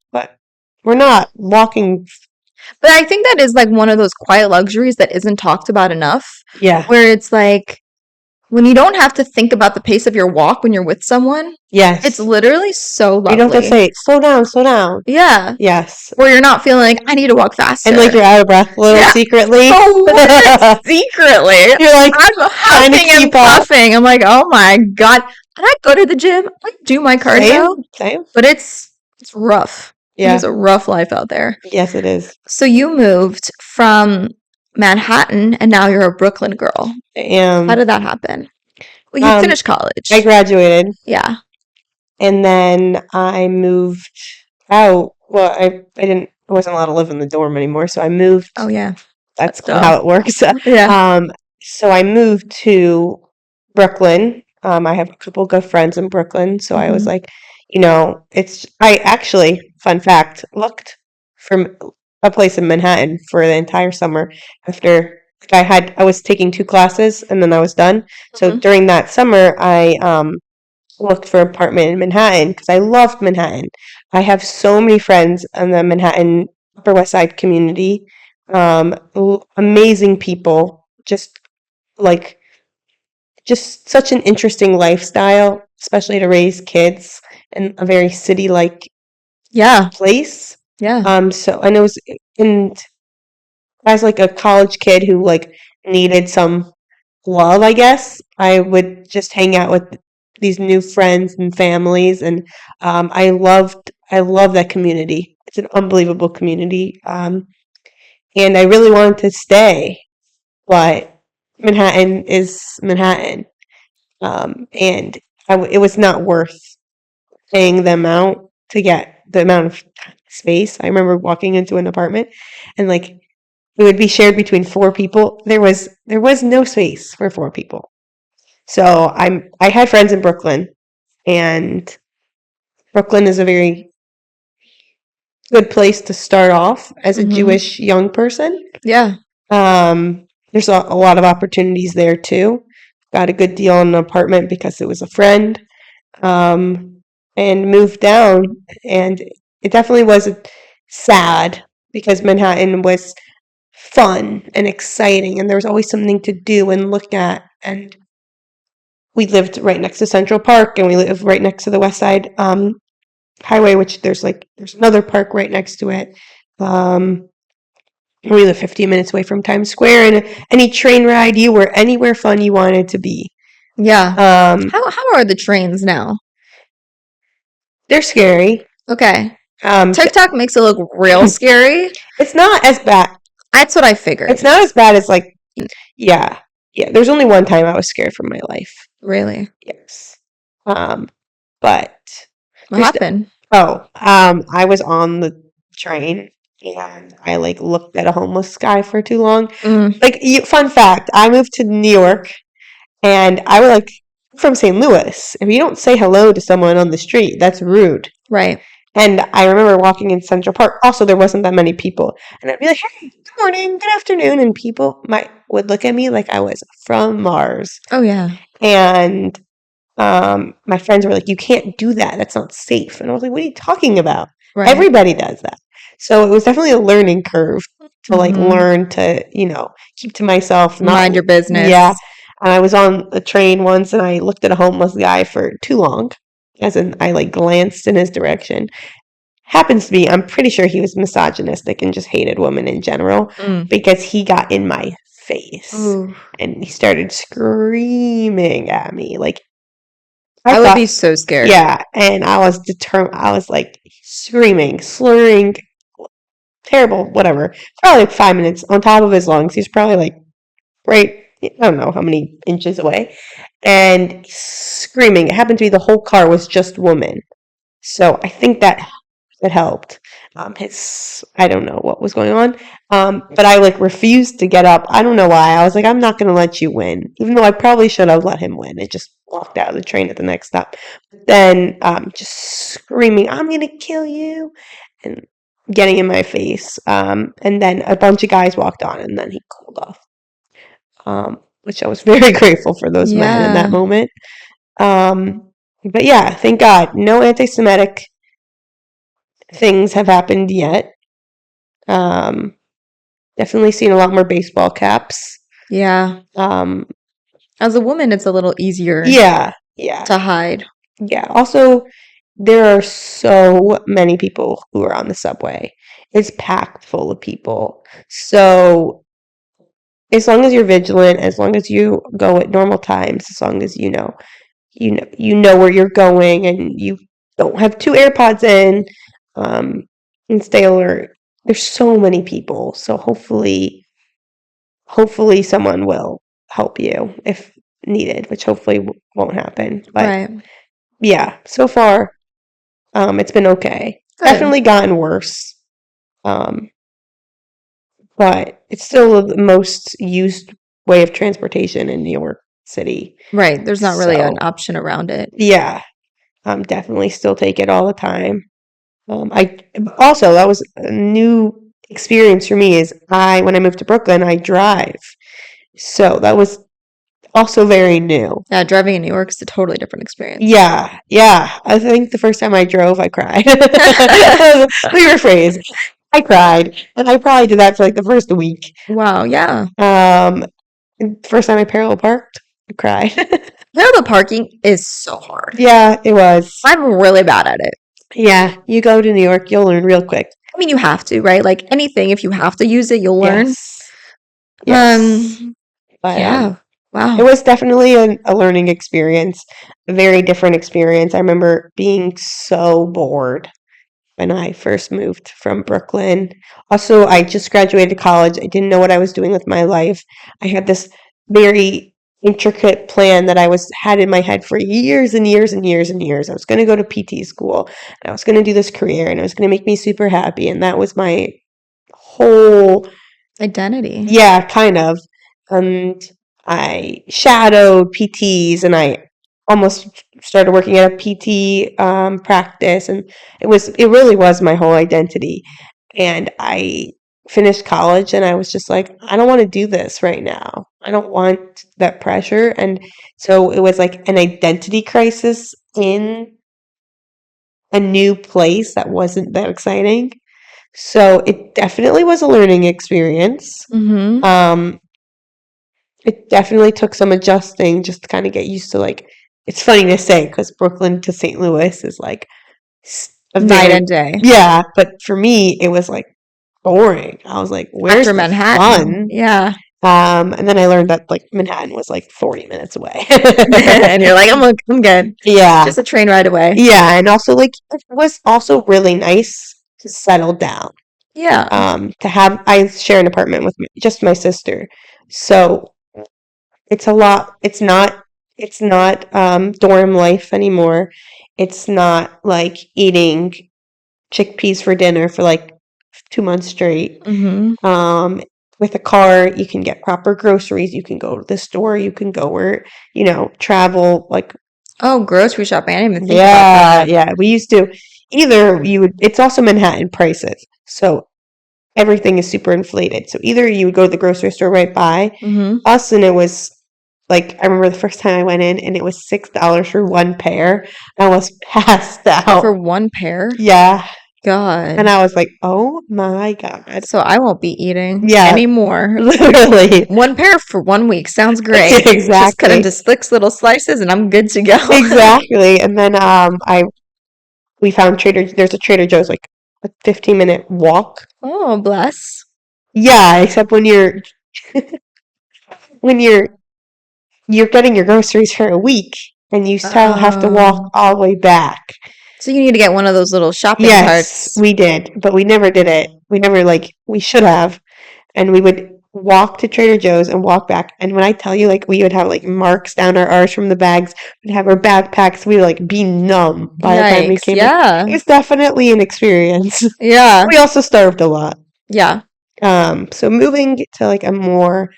We're not walking. But I think that is like one of those quiet luxuries that isn't talked about enough, Yeah. where it's like when you don't have to think about the pace of your walk when you're with someone, Yes. it's literally so lovely. You don't have to say, slow down, slow down. Yeah. Yes. Where you're not feeling like, I need to walk faster. And like you're out of breath a little Yeah. secretly. Oh, what? Secretly. You're like, I'm trying to huffing and keep up. puffing. I'm like, oh my God. And I go to the gym, I do my cardio, Same. but it's rough. Yeah. It's a rough life out there. Yes, it is. So you moved from Manhattan and now you're a Brooklyn girl. How did that happen? Well, you finished college. I graduated Yeah. and then I moved out, well, I wasn't allowed to live in the dorm anymore, so I moved. Oh yeah. That's Duh. how it works. Yeah. So I moved to Brooklyn. I have a couple good friends in Brooklyn, so I was Mhm. like, I actually, fun fact, looked for a place in Manhattan for the entire summer after I was taking 2 classes and then I was done. So Mhm. during that summer, I looked for an apartment in Manhattan because I loved Manhattan. I have so many friends in the Manhattan Upper West Side community. Amazing people, like just such an interesting lifestyle, especially to raise kids in a very city-like Yeah. place. Yeah. So and it was and as like a college kid who like needed some love, I guess, I would just hang out with these new friends and families, and I love that community. It's an unbelievable community, and I really wanted to stay, but Manhattan is Manhattan, and it was not worth paying them out to get the amount of space. I remember walking into an apartment, and like it would be shared between 4 people. There was no space for 4 people. So I had friends in Brooklyn, and Brooklyn is a very good place to start off as a Mhm. Jewish young person. Yeah. There's a lot of opportunities there too. Got a good deal on an apartment because it was a friend, and moved down, and it definitely was sad because Manhattan was fun and exciting, and there was always something to do and look at, and we lived right next to Central Park, and we lived right next to the West Side Highway, which there's another park right next to it. Um, we live 15 minutes away from Times Square, and any train ride, you were anywhere fun you wanted to be. Yeah. Um, How are the trains now? they're scary. Okay. Um, TikTok makes it look real scary. it's not as bad. That's what I figured. It's not as bad as like, yeah, yeah. There's only one time I was scared for my life. Really? Yes. But What there's happened? I was on the train and I like looked at a homeless guy for too long. Mm, Fun fact, I moved to New York and I was like from St. Louis. If you don't say hello to someone on the street, that's rude. right. And I remember walking in Central Park. Also, there wasn't that many people, and I'd be like, "Hey, good morning, good afternoon," and people would look at me like I was from Mars. Oh yeah. And my friends were like, "You can't do that. That's not safe." And I was like, "What are you talking about? Right. Everybody does that." So it was definitely a learning curve to like Mhm. learn to keep to myself, not Mind your business. yeah. And I was on a train once, and I looked at a homeless guy for too long, as in I like glanced in his direction. Happens to be, I'm pretty sure he was misogynistic and just hated women in general Mm. because he got in my face Ooh. and he started screaming at me. Like, I would thought, be so scared. yeah, and I was determined. I was like screaming, slurring, terrible, whatever. Probably like 5 minutes on top of his lungs. He's probably like right, I don't know how many inches away, and screaming. It happened to be the whole car was just women. So I think that helped. I don't know what was going on, but I like refused to get up. I don't know why. I was like, I'm not going to let you win, even though I probably should have let him win. I just walked out of the train at the next stop. Then just screaming, "I'm going to kill you," and getting in my face. And then a bunch of guys walked on, and then he cooled off. Which I was very grateful for those men in that Yeah. moment. But yeah, thank God, no anti-Semitic things have happened yet. Definitely seen a lot more baseball caps. Yeah. Um, As a woman, it's a little easier yeah. to hide. Yeah. Also, there are so many people who are on the subway. It's packed full of people. So as long as you're vigilant, as long as you go at normal times, as long as you know where you're going, and you don't have 2 AirPods in, and stay alert. There's so many people, so hopefully someone will help you if needed, which hopefully won't happen. But Right. yeah, so far, it's been okay. Good. Definitely gotten worse. Um, but it's still the most used way of transportation in New York City. Right. There's not really an So, option around it. yeah, definitely still take it all the time. I also that was a new experience for me. Is when I moved to Brooklyn, I drive, so that was also very new. Yeah, driving in New York is a totally different experience. Yeah, yeah. I think the first time I drove, I cried. Let me rephrase. I cried, and I probably did that for like the first week. Wow, yeah. First time I parallel parked, I cried. Parallel parking is so hard. Yeah, it was. I'm really bad at it. Yeah, you go to New York, you'll learn real quick. I mean, you have to, right? Like anything, if you have to use it, you'll learn. Yes. But, Yeah. Wow. it was definitely a learning experience, a very different experience. I remember being so bored when I first moved from Brooklyn. Also, I just graduated college. I didn't know what I was doing with my life. I had this very intricate plan that had in my head for years and years and years and years. I was going to go to PT school, and I was going to do this career, and it was going to make me super happy, and that was my whole Identity. yeah, kind of. And I shadowed PTs, and I almost started working at a PT practice, and it really was my whole identity. And I finished college, and I was just like, I don't want to do this right now. I don't want that pressure. And so it was like an identity crisis in a new place that wasn't that exciting. So it definitely was a learning experience. Mm-hmm. It definitely took some adjusting just to kind of get used to like. It's funny to say because Brooklyn to St. Louis is like a Night and day. yeah, but for me it was like boring. I was like, "Where's After the Manhattan. fun?" Yeah. And then I learned that like Manhattan was like 40 minutes away. And you're like, I'm good. Yeah, Just a train ride away. yeah, and also like it was also really nice to settle down. Yeah. I share an apartment with just my sister, so it's a lot. It's not dorm life anymore. It's not like eating chickpeas for dinner for like 2 months straight. Mm-hmm. With a car, you can get proper groceries. You can go to the store. You can go where travel. Like Oh, grocery shopping. I didn't even think about that. yeah. We used to It's also Manhattan prices, so everything is super inflated. So either you would go to the grocery store right by Mm-hmm. us, and it was like I remember the first time I went in, and it was $6 for one pair. I almost passed out. For one pair? Yeah, God. and I was like, "Oh my god!" So I won't be eating Yeah. anymore. Literally, One pair for 1 week sounds great. Just cut exactly, into six little slices and I'm good to go. exactly. And then we found There's a Trader Joe's like a 15-minute walk. Oh, bless. Yeah, except when you're getting your groceries for a week, and you still have to walk all the way back. So you need to get one of those little shopping Yes, carts. we did, but we never did it. We never we should have, and we would walk to Trader Joe's and walk back. And when I tell you, like we would have like marks down our arms from the bags, we'd have our backpacks, we would like be numb by the time we Yikes, came back. yeah. It was definitely an experience. Yeah. We also starved a lot. Yeah. So moving to like a more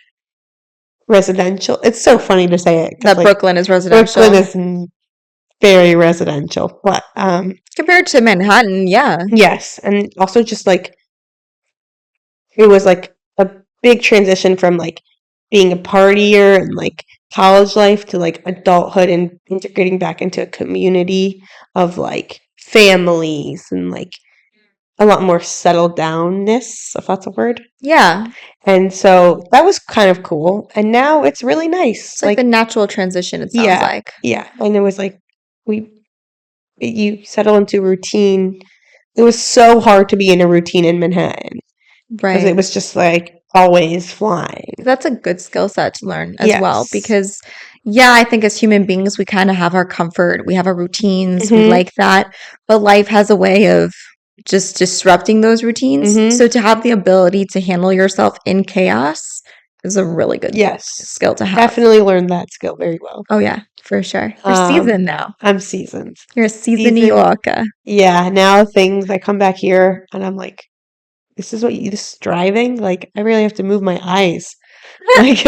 residential. It's so funny to say it. 'cause, That like, Brooklyn is residential. Brooklyn is very residential, but Compared to Manhattan, yeah. yes, and also just like it was like a big transition from like being a partier and like college life to like adulthood and integrating back into a community of like families and like a lot more settled downness, if that's a word. Yeah. And so that was kind of cool. And now it's really nice. It's like the natural transition, it sounds like. Yeah. And it was like you settle into routine. It was so hard to be in a routine in Manhattan. Because Right. it was just like always flying. That's a good skill set to learn as well. Yes. Because, yeah, I think as human beings, we kind of have our comfort. We have our routines. We Mhm. like that. But life has a way of just disrupting those routines. Mhm. So to have the ability to handle yourself in chaos is a really good Yes. skill to have. Definitely learned that skill very well. Oh, yeah. For sure. You're Um, seasoned now. I'm seasoned. You're a seasoned New Seasoned. Yorker. Yeah, now I come back here and I'm like, this is driving? Like, I really have to move my eyes. Like,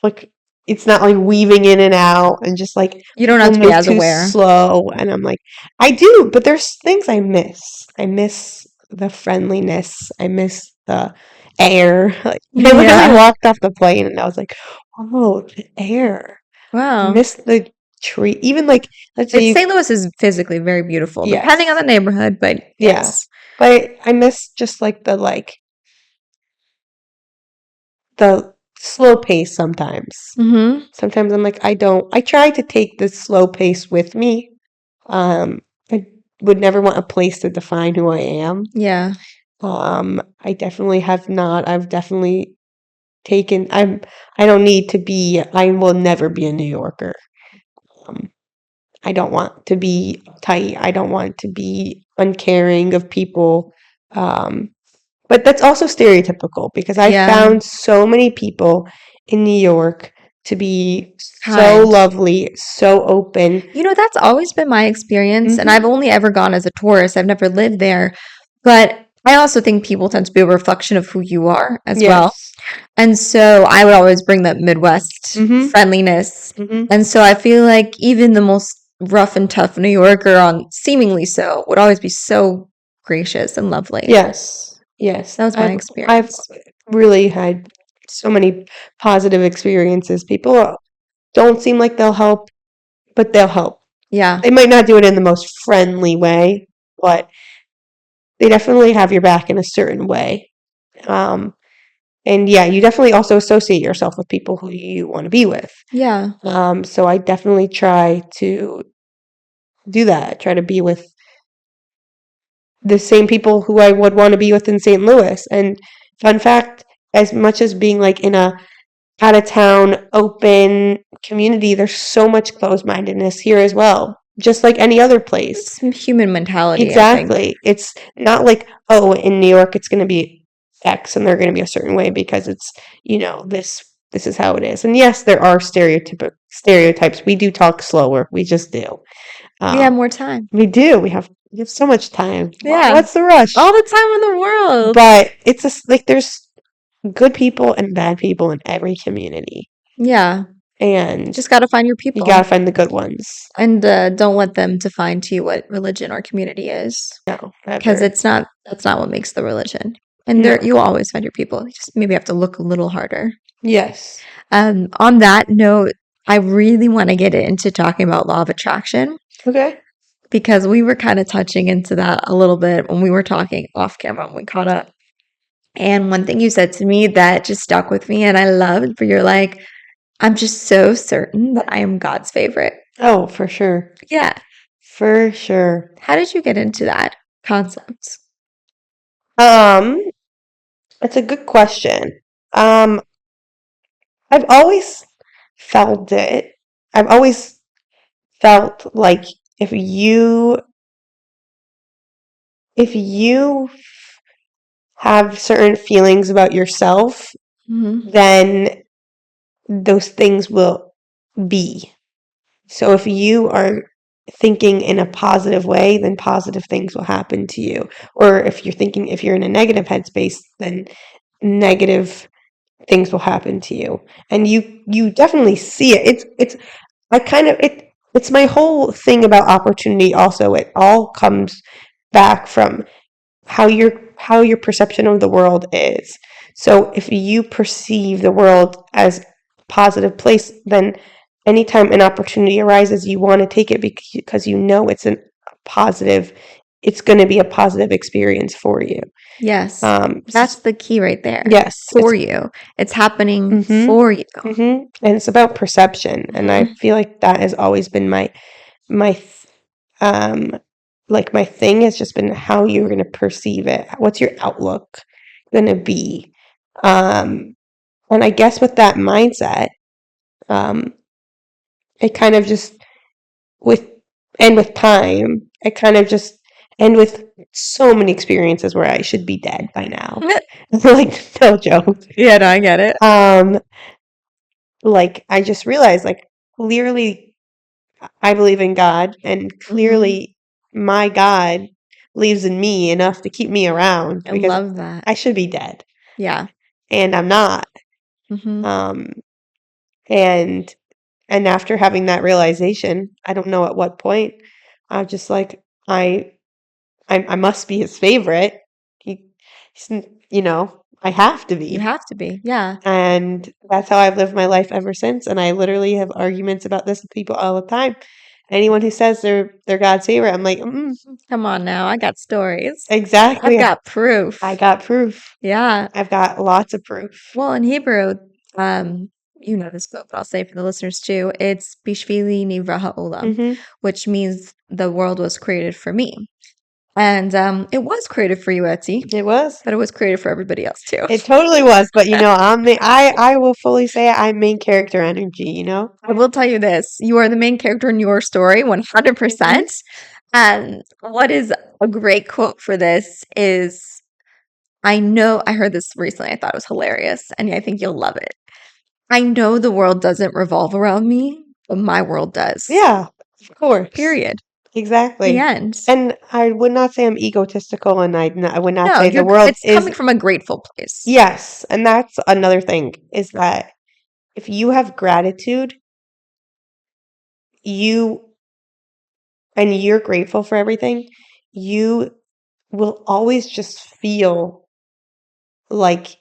like it's not like weaving in and out and just like You don't have people to be move as too aware. slow. And I'm like, I do, but there's things I miss. I miss the friendliness. I miss the air. Like, I literally Yeah. walked off the plane and I was like, oh, the air. I Wow. miss the tree. Even like, let's say St. Louis is physically very beautiful, yes. depending on the neighborhood, but Yeah. yes. But I miss just like the slow pace sometimes. Mm-hmm. Sometimes I'm like, I try to take the slow pace with me. I would never want a place to define who I am. Yeah. I definitely have not. I've definitely taken, I don't need to be, I will never be a New Yorker. I don't want to be tight. I don't want to be uncaring of people. But that's also stereotypical because I Yeah. found so many people in New York to be so Kind. lovely, so open. You know, that's always been my experience, and Mhm. I've only ever gone as a tourist. I've never lived there. But I also think people tend to be a reflection of who you are as well. Yes. And so I would always bring that Midwest Mhm. friendliness. Mhm. And so I feel like even the most rough and tough New Yorker, on seemingly so, would always be so gracious and lovely. Yes. Yes. That was my I've experience. really had so many positive experiences. People don't seem like they'll help, but they'll help. Yeah. They might not do it in the most friendly way, but they definitely have your back in a certain way. And yeah, you definitely also associate yourself with people who you want to be with. Yeah. So I definitely try to do that. Try to be with the same people who I would want to be with in St. Louis. And fun fact, as much as being like in a out of town, open community, there's so much closed mindedness here as well. Just like any other place. It's human mentality, I think. Exactly. It's not like, oh, in New York it's gonna be X and they're gonna be a certain way because it's, this is how it is. And yes, there are stereotypes. We do talk slower. We just do. We have more time. We do. We have so much time. Yeah. What's the rush? All the time in the world. But it's just like there's good people and bad people in every community. Yeah. And Just got to find your you people. gotta find the good ones. And don't let them define to you what religion or community is. No, Because ever. that's not what makes the religion. And No. you always find your people. You just maybe have to look a little harder. Yes. On that note, I really want to get into talking about law of attraction Okay. because we were kind of touching into that a little bit when we were talking off camera when we caught up. And one thing you said to me that just stuck with me and I loved, but you're like, I'm just so certain that I am God's favorite. Oh, for sure. Yeah. For sure. How did you get into that concept? It's a good question. I've always felt it. I've always felt like if you have certain feelings about yourself, Mm-hmm. then those things will be. So if you are thinking in a positive way, then positive things will happen to you. Or if you're in a negative headspace, then negative things will happen to you. And you definitely see it. It's my whole thing about opportunity also. It all comes back from how your perception of the world is. So if you perceive the world as a positive place, then anytime an opportunity arises, you want to take it because you know it's going to be a positive experience for you. Yes. That's the key right there. Yes. For you. It's happening Mhm. for you. And it's about perception. And I feel like that has always been my my thing has just been how you're going to perceive it. What's your outlook going to be? And I guess with that mindset, it kind of just with time, it kind of just and with so many experiences where I should be dead by now. Like, no joke. Yeah, no, I get it. Like I just realized, like, clearly I believe in God, and clearly my God believes in me enough to keep me around I because love that. I should be dead, Yeah. and I'm not. Hmm. Um, and after having that realization, I don't know at what point, I'm just like, I must be his favorite. I have to You be. have to be. Yeah. And that's how I've lived my life ever since. And I literally have arguments about this with people all the time. Anyone who says they're God's favorite, I'm like, Come on now. I got stories. I've exactly. got proof. I got proof. Yeah. I've got lots of proof. Well, in Hebrew, you know this book, but I'll say it for the listeners too. It's Bishvili Nivra Ha'olam, Hmm. which means the world was created for me. And it was created for you, Etsy, It was. but it was created for everybody else too. It totally was. But I will fully say I'm main character energy. I will tell you this. You are the main character in your story, 100%. And what is a great quote for this is, I heard this recently. I thought it was hilarious, and I think you'll love it. I know the world doesn't revolve around me, but my world does. Yeah, of course. Period. Exactly. The end. And I would not say I'm egotistical, and I would not No, say the world it's is. coming from a grateful place. Yes, and that's another thing is that if you have gratitude, you and you're grateful for everything, you will always just feel like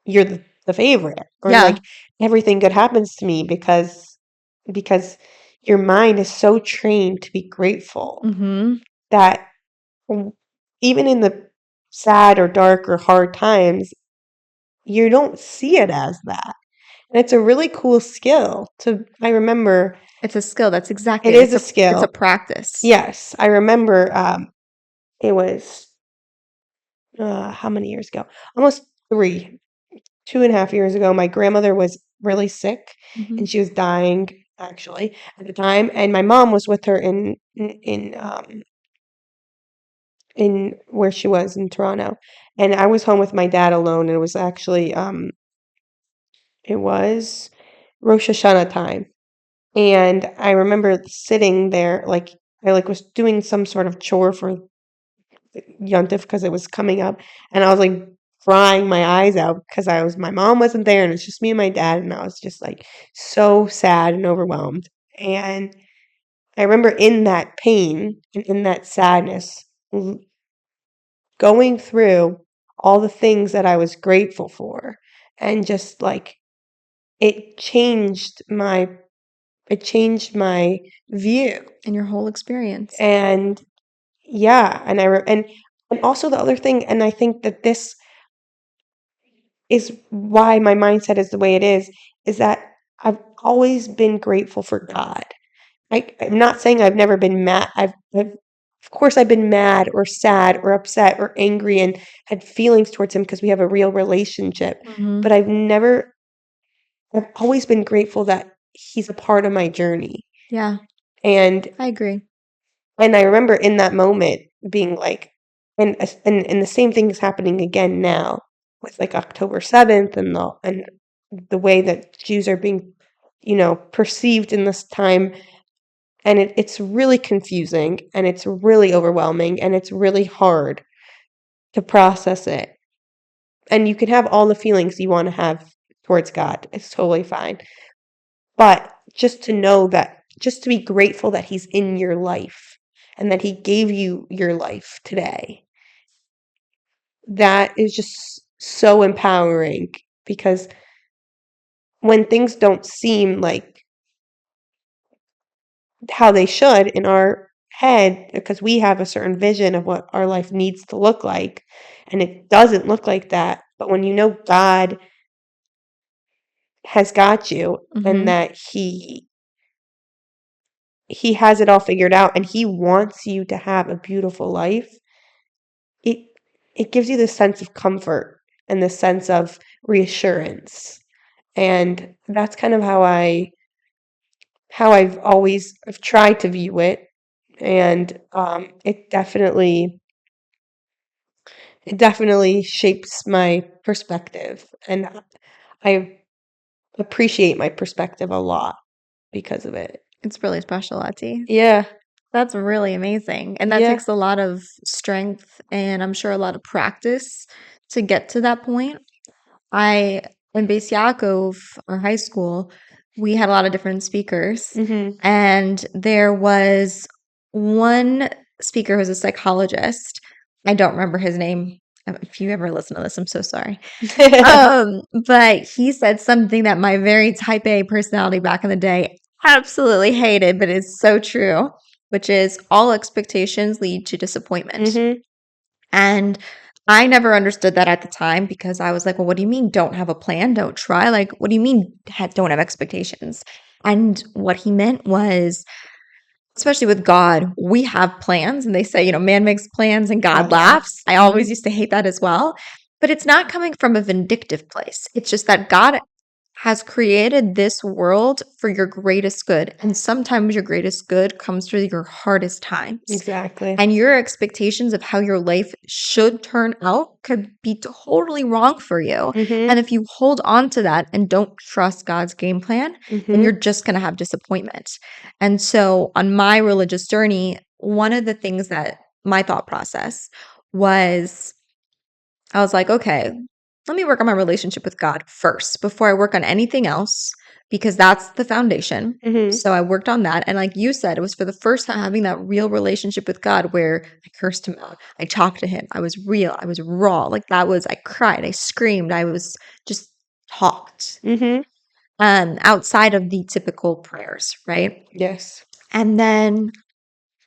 you're the favorite, or Yeah. like everything good happens to me because your mind is so trained to be grateful Mm-hmm. that even in the sad or dark or hard times, you don't see it as that. And it's a really cool skill I remember It's a skill. That's exactly it it. is a It's skill. a practice. Yes, I remember it was how many years ago? Almost 2.5 years ago. My grandmother was really sick Mm-hmm. and she was dying actually at the time, and my mom was with her in where she was in Toronto, and I was home with my dad alone, and it was actually it was Rosh Hashanah time. And I remember sitting there, like I was doing some sort of chore for Yontif because it was coming up, and I was like crying my eyes out because my mom wasn't there, and it's just me and my dad, and I was just like so sad and overwhelmed. And I remember in that pain and in that sadness, going through all the things that I was grateful for, and just like it changed my view. And your whole experience. And yeah, and also the other thing, and I think that this is why my mindset is the way it is that I've always been grateful for God. I'm not saying I've never been mad. Of course I've been mad or sad or upset or angry and had feelings towards him because we have a real relationship. Mm-hmm. But I've always been grateful that he's a part of my journey. Yeah, And I agree. I remember in that moment being like, and the same thing is happening again now with like October 7th and the way that Jews are being, perceived in this time. And it's really confusing and it's really overwhelming and it's really hard to process it. And you can have all the feelings you want to have towards God. It's totally fine. But just to be grateful that he's in your life and that he gave you your life today, that is just so empowering because when things don't seem like how they should in our head, because we have a certain vision of what our life needs to look like, and it doesn't look like that. But when you know God has got you Mm-hmm. and that he has it all figured out and he wants you to have a beautiful life, it it gives you this sense of comfort and this sense of reassurance. And that's kind of I've tried to view it. And it definitely shapes my perspective, and I appreciate my perspective a lot. because of it. It's really special, Etty. Yeah. That's really amazing. And that Yeah. takes a lot of strength and I'm sure a lot of practice to get to that point. In Beis Yaakov, our high school, we had a lot of different speakers. Mm-hmm. And there was one speaker who was a psychologist. I don't remember his name. If you ever listen to this, I'm so sorry. But he said something that my very type A personality back in the day absolutely hated, but it's so true, which is all expectations lead to disappointment. Mm-hmm. And I never understood that at the time because I was like, well, what do you mean don't have a plan? Don't try? Like, what do you mean don't have expectations? And what he meant was, especially with God, we have plans. And they say, man makes plans and God God laughs. I laughs. always used to hate that as well. But it's not coming from a vindictive place. It's just that God has created this world for your greatest good. And sometimes your greatest good comes through your hardest times. Exactly. And your expectations of how your life should turn out could be totally wrong for you. Mm-hmm. And if you hold on to that and don't trust God's game plan, then Mm-hmm. you're just going to have disappointment. And so on my religious journey, one of the things that my thought process was, I was like, okay, let me work on my relationship with God first before I work on anything else, because that's the foundation. Mm-hmm. So I worked on that. And like you said, it was for the first time having that real relationship with God where I cursed him out. I talked to him. I was real. I was raw. Like I cried. I screamed. I was just talked. Mm-hmm. Outside of the typical prayers, right? Yes. And then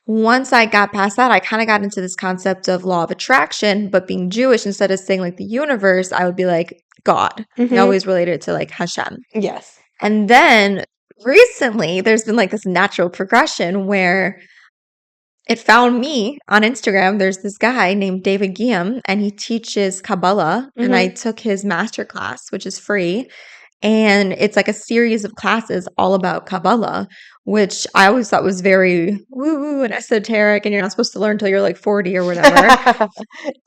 once I got past that, I kind of got into this concept of law of attraction, but being Jewish, instead of saying like the universe, I would be like God. Mm-hmm. I always related it to like Hashem. Yes. And then recently, there's been like this natural progression where it found me on Instagram. There's this guy named David Guillaume, and he teaches Kabbalah. And I took his master class, which is free. And it's like a series of classes all about Kabbalah, which I always thought was very woo-woo and esoteric, and you're not supposed to learn until you're like 40 or whatever.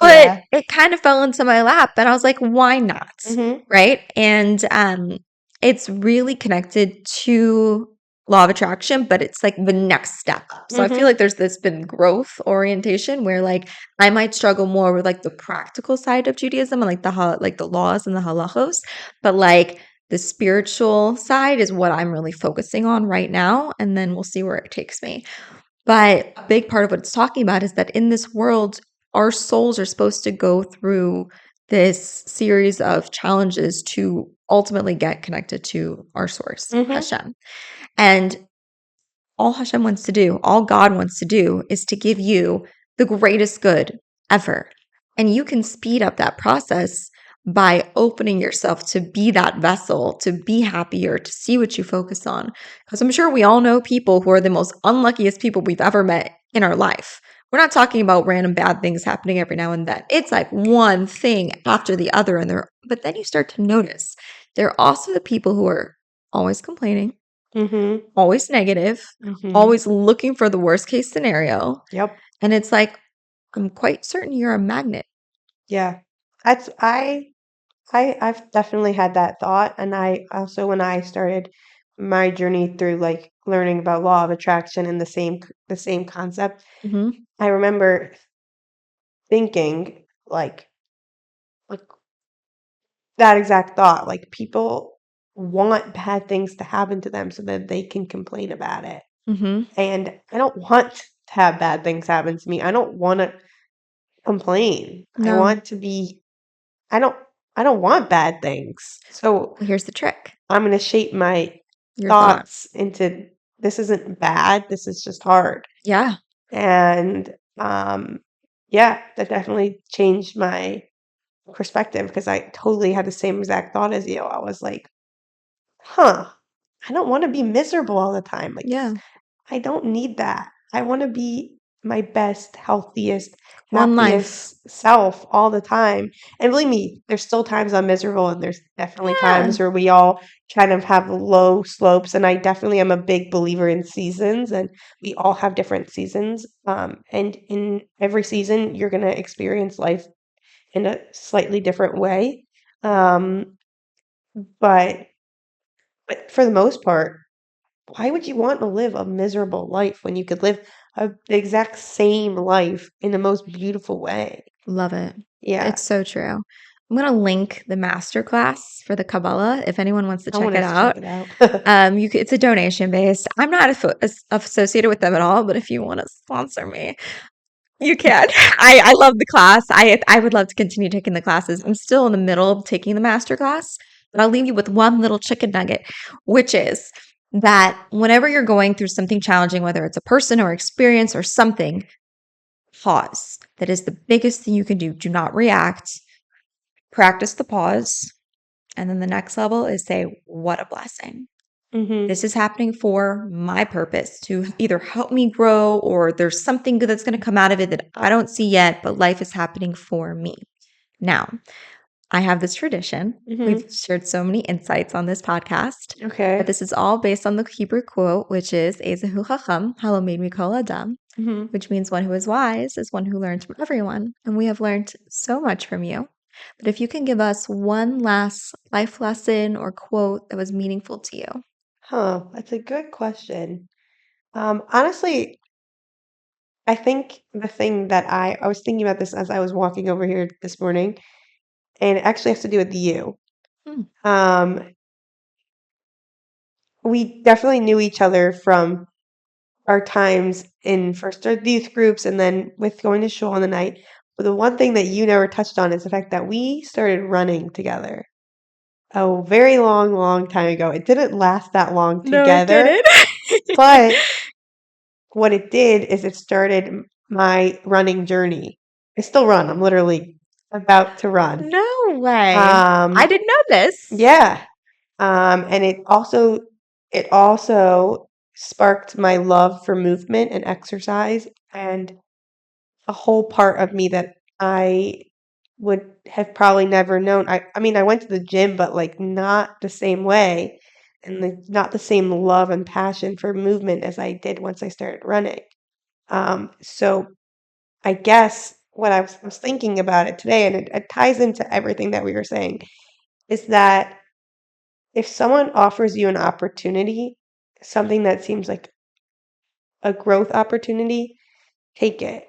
But Yeah. it kind of fell into my lap, and I was like, why not? Mm-hmm. Right? And it's really connected to law of attraction, but it's like the next step up. So I feel like there's this been growth orientation where like I might struggle more with like the practical side of Judaism and like the laws and the halachos, but like the spiritual side is what I'm really focusing on right now, and then we'll see where it takes me. But a big part of what it's talking about is that in this world, our souls are supposed to go through this series of challenges to ultimately get connected to our source, Hashem. And all Hashem wants to do, all God wants to do is to give you the greatest good ever. And you can speed up that process by opening yourself to be that vessel, to be happier, to see what you focus on. Because I'm sure we all know people who are the most unluckiest people we've ever met in our life. We're not talking about random bad things happening every now and then. It's like one thing after the other. But then you start to notice they're also the people who are always complaining, always negative, always looking for the worst case scenario. Yep. And it's like, I'm quite certain you're a magnet. Yeah. I've definitely had that thought, and I also, when I started my journey through like learning about law of attraction and the same concept, I remember thinking like that exact thought, like people want bad things to happen to them so that they can complain about it. And I don't want to have bad things happen to me. I don't want to complain. I No. want to be I don't want bad things. So Well, here's the trick. I'm going to shape my Your thoughts. thoughts into this isn't bad, this is just hard. Yeah. And yeah, that definitely changed my perspective because I totally had the same exact thought as you. I was like, I don't want to be miserable all the time. Like, Yeah. I don't need that. I want to be my best, healthiest, One life. happiest self all the time. And believe me, there's still times I'm miserable, and there's definitely times where we all kind of have low slopes. And I definitely am a big believer in seasons, and we all have different seasons. And in every season, you're going to experience life in a slightly different way. But for the most part, why would you want to live a miserable life when you could live the exact same life in the most beautiful way? Love it. Yeah, It's so true. I'm gonna link the masterclass for the Kabbalah if anyone wants to I check want it us to check out. it out. It's a donation based. I'm not associated with them at all, but if you want to sponsor me, you can. I love the class. I would love to continue taking the classes. I'm still in the middle of taking the master class, but I'll leave you with one little chicken nugget, which is that whenever you're going through something challenging, whether it's a person or experience or something, pause. That is the biggest thing you can do. Do not react. Practice the pause. And then the next level is say, what a blessing. Hmm. This is happening for my purpose to either help me grow or there's something good that's going to come out of it that I don't see yet, but life is happening for me. Now, I have this tradition. Hmm. We've shared so many insights on this podcast, but Okay. this is all based on the Hebrew quote, which is Ezehu Chacham, Halo Mikol Adam, Hmm. which means one who is wise is one who learns from everyone. And we have learned so much from you. But if you can give us one last life lesson or quote that was meaningful to you. Huh, that's a good question. Honestly, I think the thing that I was thinking about this as I was walking over here this morning, and it actually has to do with you. Hmm. Um, we definitely knew each other from our times in first our youth groups and then with going to shul on the night. But the one thing that you never touched on is the fact that we started running together a very long, long time ago. It didn't last that long No, it together, didn't. but what it did is it started my running journey. I still run. I'm literally about to run. No way. I Um, didn't know this. yeah. And it also sparked my love for movement and exercise and a whole part of me that I would have probably never known. I mean, I went to the gym, but like not the same way and not the same love and passion for movement as I did once I started running. So I guess what I was thinking about it today, and it ties into everything that we were saying, is that if someone offers you an opportunity, something that seems like a growth opportunity, take it.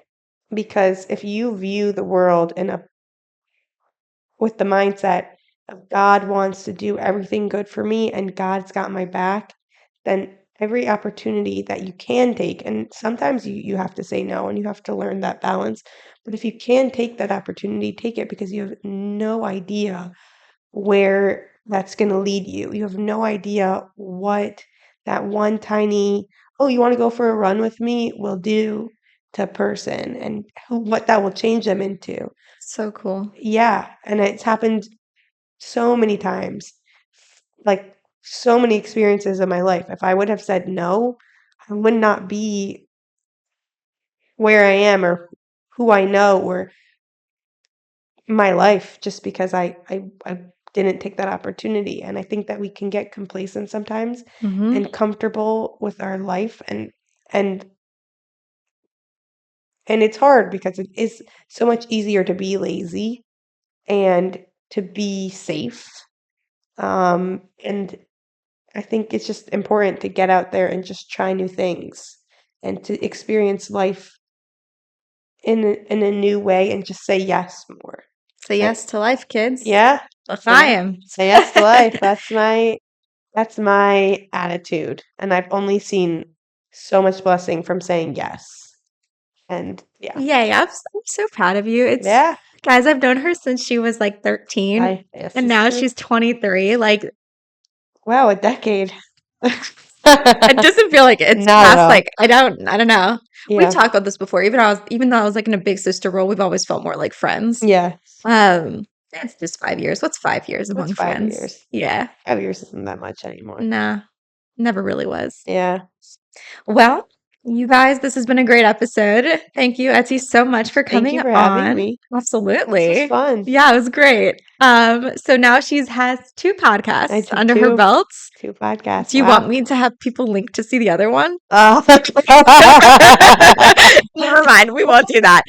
Because if you view the world with the mindset of God wants to do everything good for me and God's got my back, then every opportunity that you can take, and sometimes you have to say no and you have to learn that balance. But if you can take that opportunity, take it because you have no idea where that's going to lead you. You have no idea what that one tiny, oh, you want to go for a run with me, will do to a person and what that will change them into. So cool. Yeah, and it's happened so many times, like so many experiences in my life. If I would have said no, I would not be where I am or who I know or my life just because I didn't take that opportunity. And I think that we can get complacent sometimes Mm-hmm. and comfortable with our life and and it's hard because it is so much easier to be lazy and to be safe. And I think it's just important to get out there and just try new things and to experience life in a new way and just say yes more. Say yes to life, kids. Yeah. L'chaim. Say yes to life. That's my attitude. And I've only seen so much blessing from saying yes. And yeah. Yay, I'm so proud of you. Yeah. Guys, I've known her since she was like 13 Yes, and it's now true. she's 23. Like, Wow, a decade. it doesn't feel like it's Not at past, all. like, I don't know. We've Yeah. talked about this before. Even though I was like in a big sister role, we've always felt more like friends. Yeah. It's just 5 years. What's 5 years among What's 5 friends? years? Yeah. 5 years isn't that much anymore. Nah, never really was. Yeah. Well, you guys, this has been a great episode. Thank you, Etty, so much for Thank coming you for having on. me. This Absolutely. was fun. Yeah, it was great. So now she has 2 I podcasts do under her too. belt. 2 podcasts. Do you Wow. want me to have people link to see the other one? Oh. Never mind. We won't do that.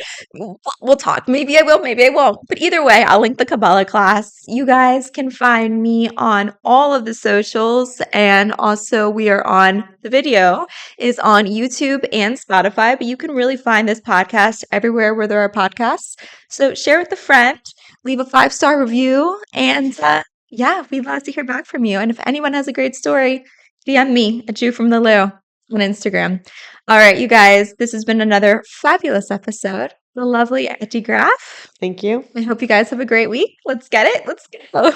We'll talk. Maybe I will. Maybe I won't. But either way, I'll link the Kabbalah class. You guys can find me on all of the socials. And also, we are on the video is on YouTube and Spotify. But you can really find this podcast everywhere where there are podcasts. So share with a friend, leave a 5-star review. And yeah, we'd love to hear back from you. And if anyone has a great story, DM me at Jew from the Lou on Instagram. All right, you guys, this has been another fabulous episode. The lovely Etty Graff. Thank you. I hope you guys have a great week. Let's get it. Let's go.